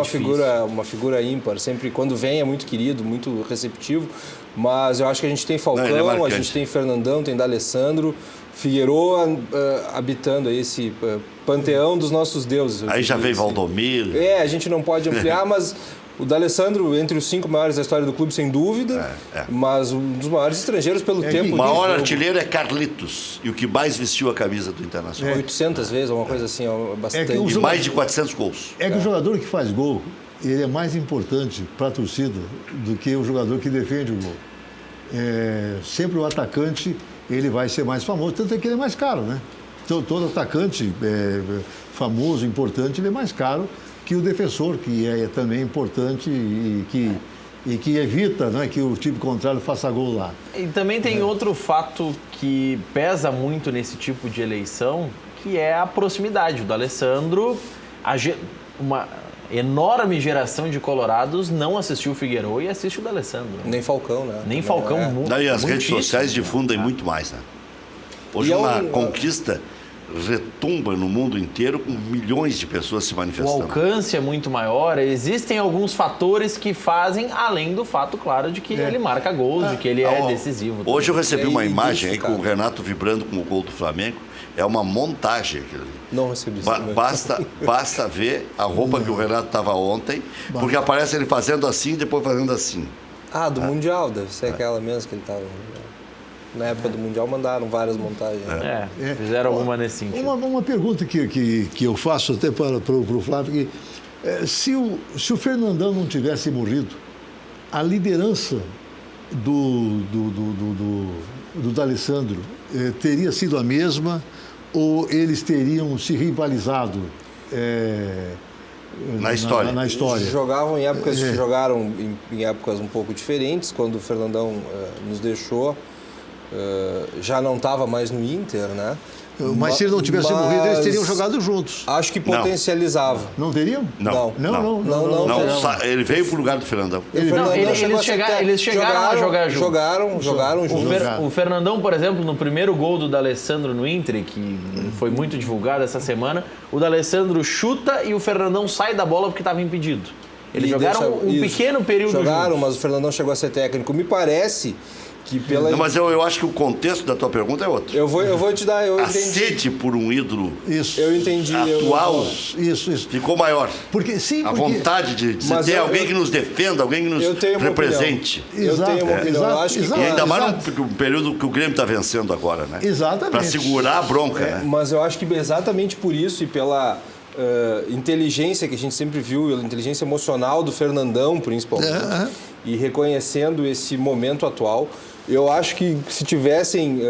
uma figura ímpar, sempre quando vem é muito querido, muito receptivo, mas eu acho que a gente tem Falcão, a gente tem Fernandão, tem D'Alessandro, Figueiredo habitando aí esse panteão dos nossos deuses. Aí já veio Valdomiro. A gente não pode ampliar, mas o D'Alessandro, entre os 5 maiores da história do clube, sem dúvida, mas um dos maiores estrangeiros pelo tempo. O maior artilheiro é Carlitos, e o que mais vestiu a camisa do Internacional. 800 vezes, alguma coisa assim, bastante. E mais de 400 gols. Que o jogador que faz gol, ele é mais importante para a torcida do que o jogador que defende o gol. Sempre o atacante, ele vai ser mais famoso, tanto é que ele é mais caro, né? Então, todo atacante famoso, importante, ele é mais caro que o defensor, que é também importante e que evita, né, que o time contrário faça gol lá. E também tem outro fato que pesa muito nesse tipo de eleição, que é a proximidade. O D'Alessandro, uma enorme geração de colorados não assistiu o Figueiredo e assiste o D'Alessandro. Nem Falcão, né? Nem Falcão. E as redes sociais difundem muito mais, né? Hoje uma conquista retumba no mundo inteiro com milhões de pessoas se manifestando. O alcance é muito maior. Existem alguns fatores que fazem, além do fato, claro, de que ele marca gols, de que ele é decisivo. Hoje eu recebi uma imagem aí com o Renato vibrando com o gol do Flamengo. É uma montagem aquilo ali. Não recebi isso. Basta ver a roupa que o Renato estava ontem, porque aparece ele fazendo assim e depois fazendo assim. Do Mundial, deve ser aquela mesmo que ele estava... Na época do Mundial mandaram várias montagens. Fizeram alguma nesse sentido. Uma pergunta que eu faço até para o Flávio, que se o Fernandão não tivesse morrido, a liderança do D'Alessandro teria sido a mesma ou eles teriam se rivalizado na história? Na história. Jogavam em épocas, jogaram em épocas um pouco diferentes. Quando o Fernandão nos deixou, já não estava mais no Inter, né? Mas se ele não tivesse morrido, eles teriam jogado juntos. Acho que potencializava. Não teriam? Não. Ele veio para o lugar do Fernandão. Eles chegaram a jogar juntos. Jogaram juntos. O Fernandão, por exemplo, no primeiro gol do D'Alessandro no Inter, que foi muito divulgado essa semana, o D'Alessandro chuta e o Fernandão sai da bola porque estava impedido. Eles jogaram um pequeno período juntos. Mas o Fernandão chegou a ser técnico. Me parece... Não, mas eu acho que o contexto da tua pergunta é outro. Eu vou te dar... A sede por um ídolo eu entendi, atual ficou maior. A vontade de ter alguém que nos defenda, alguém que nos represente. Eu tenho uma opinião. Eu acho que... E ainda mais no período que o Grêmio está vencendo agora, né? Exatamente. Para segurar a bronca, né? Mas eu acho que exatamente por isso e pela... inteligência que a gente sempre viu, a inteligência emocional do Fernandão, principalmente, e reconhecendo esse momento atual, eu acho que se tivessem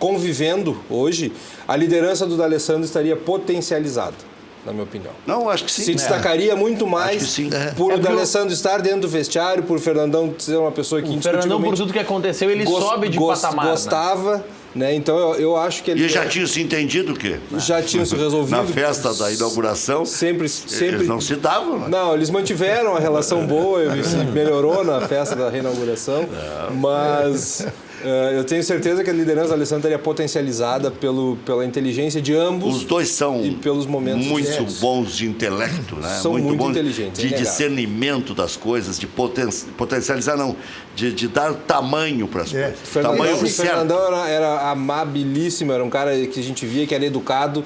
convivendo hoje, a liderança do D'Alessandro estaria potencializada, na minha opinião. Não, acho que sim. Se destacaria muito mais Acho que sim. por o D'Alessandro estar dentro do vestiário, por Fernandão ser uma pessoa que O Fernandão, por tudo que aconteceu, ele sobe de patamar. Gostava, né? Então eu acho que ele... E já tinham se entendido o quê? Já tinham se resolvido. Na festa da inauguração, Sempre... eles não se davam. Né? Não, eles mantiveram a relação boa, melhorou na festa da reinauguração, mas eu tenho certeza que a liderança do Alessandro estaria potencializada pela inteligência de ambos. Os dois são e pelos momentos muito diretos. bons de intelecto, né? São muito bons inteligentes, de é inegável. discernimento das coisas, de potencializar, não, de dar tamanho para as coisas. Tamanho O certo. Fernandão era amabilíssimo, era um cara que a gente via que era educado,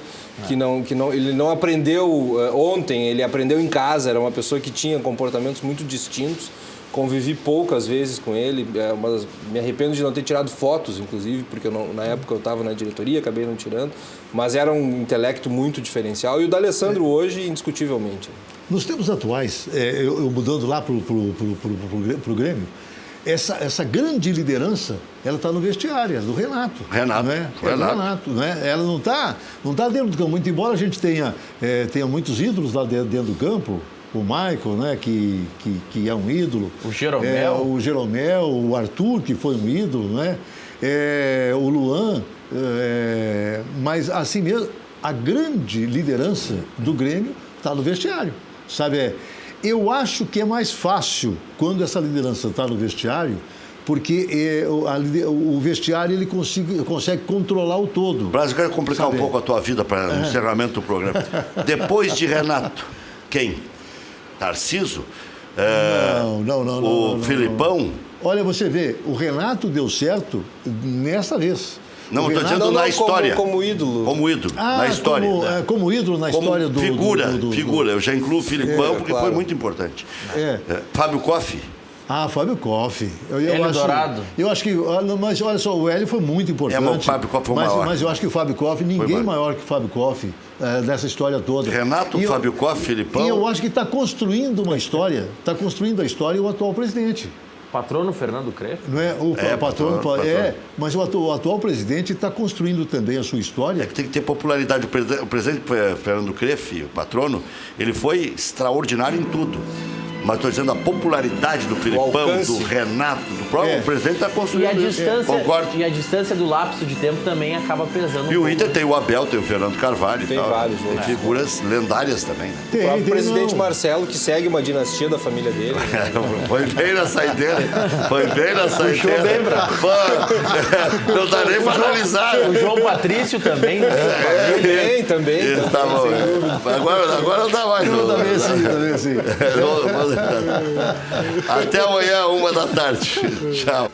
ele não aprendeu ontem, ele aprendeu em casa, era uma pessoa que tinha comportamentos muito distintos. Convivi poucas vezes com ele, me arrependo de não ter tirado fotos, inclusive, porque na época eu estava na diretoria, acabei não tirando, mas era um intelecto muito diferencial. E o D'Alessandro hoje, indiscutivelmente. Nos tempos atuais, eu mudando lá para o Grêmio, essa grande liderança, ela está no vestiário, é do Renato. Renato, não é? É do Renato, não é? Ela não está dentro do campo. Muito embora a gente tenha muitos ídolos lá dentro do campo, o Michael, né, que é um ídolo. O Jeromel. O Jeromel, o Arthur, que foi um ídolo, né? O Luan. Mas, assim mesmo, a grande liderança do Grêmio está no vestiário. Sabe? Eu acho que é mais fácil quando essa liderança está no vestiário, porque o vestiário ele consegue controlar o todo. Brasil, eu quero complicar um pouco a tua vida para o encerramento do programa. Depois de Renato, quem? Tarciso? Não. O Filipão? Olha, você vê, o Renato deu certo nessa vez. Não, estou dizendo na história. Como ídolo. Como ídolo, na história. Como ídolo na história do... Figura. Eu já incluo o Filipão porque claro. foi muito importante. Fábio Koff? Fábio Koff. Hélio Dourado. Eu acho que... Mas olha só, o Hélio foi muito importante. Mas o Fábio Koff foi o maior. Mas eu acho que o Fábio Koff, ninguém maior que o Fábio Koff nessa história toda. Renato, Fábio Koff, Filipão... E eu acho que está construindo uma história, está construindo a história o atual presidente. Patrono Fernando Creflo? Não é? O patrono. Mas o atual presidente está construindo também a sua história. É que tem que ter popularidade. O presidente Fernando Creflo, o patrono, ele foi extraordinário em tudo. Mas estou dizendo a popularidade do Filipão, do Renato, do próprio presidente está construindo isso. Concordo. E a distância do lapso de tempo também acaba pesando. E o Inter tem o Abel, tem o Fernando Carvalho. Tem e tal. vários outros. Tem figuras lendárias também. Né? O próprio presidente Marcelo, que segue uma dinastia da família dele. Foi bem na saideira. Puxou bem, bravo. Não dá nem para analisar. O João Patrício também. Né? Também. Tá bom. Agora não dá mais. Também assim. Até amanhã, 1h da tarde. Tchau.